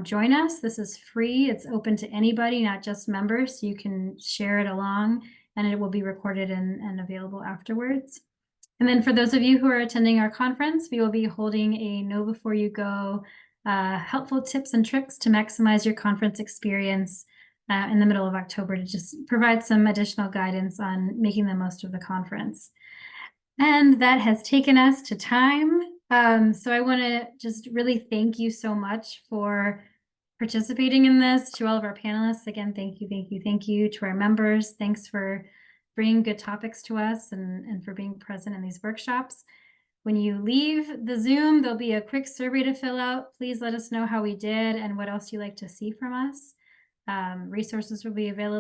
join us. This is free. It's open to anybody, not just members. So you can share it along and it will be recorded and available afterwards. And then for those of you who are attending our conference, we will be holding a Know Before You Go helpful tips and tricks to maximize your conference experience in the middle of October to just provide some additional guidance on making the most of the conference. And that has taken us to time. So I want to just really thank you so much for participating in this. To all of our panelists, again, thank you, thank you, thank you. To our members, thanks for bringing good topics to us and for being present in these workshops. When you leave the Zoom, there'll be a quick survey to fill out. Please let us know how we did and what else you'd like to see from us. Resources will be available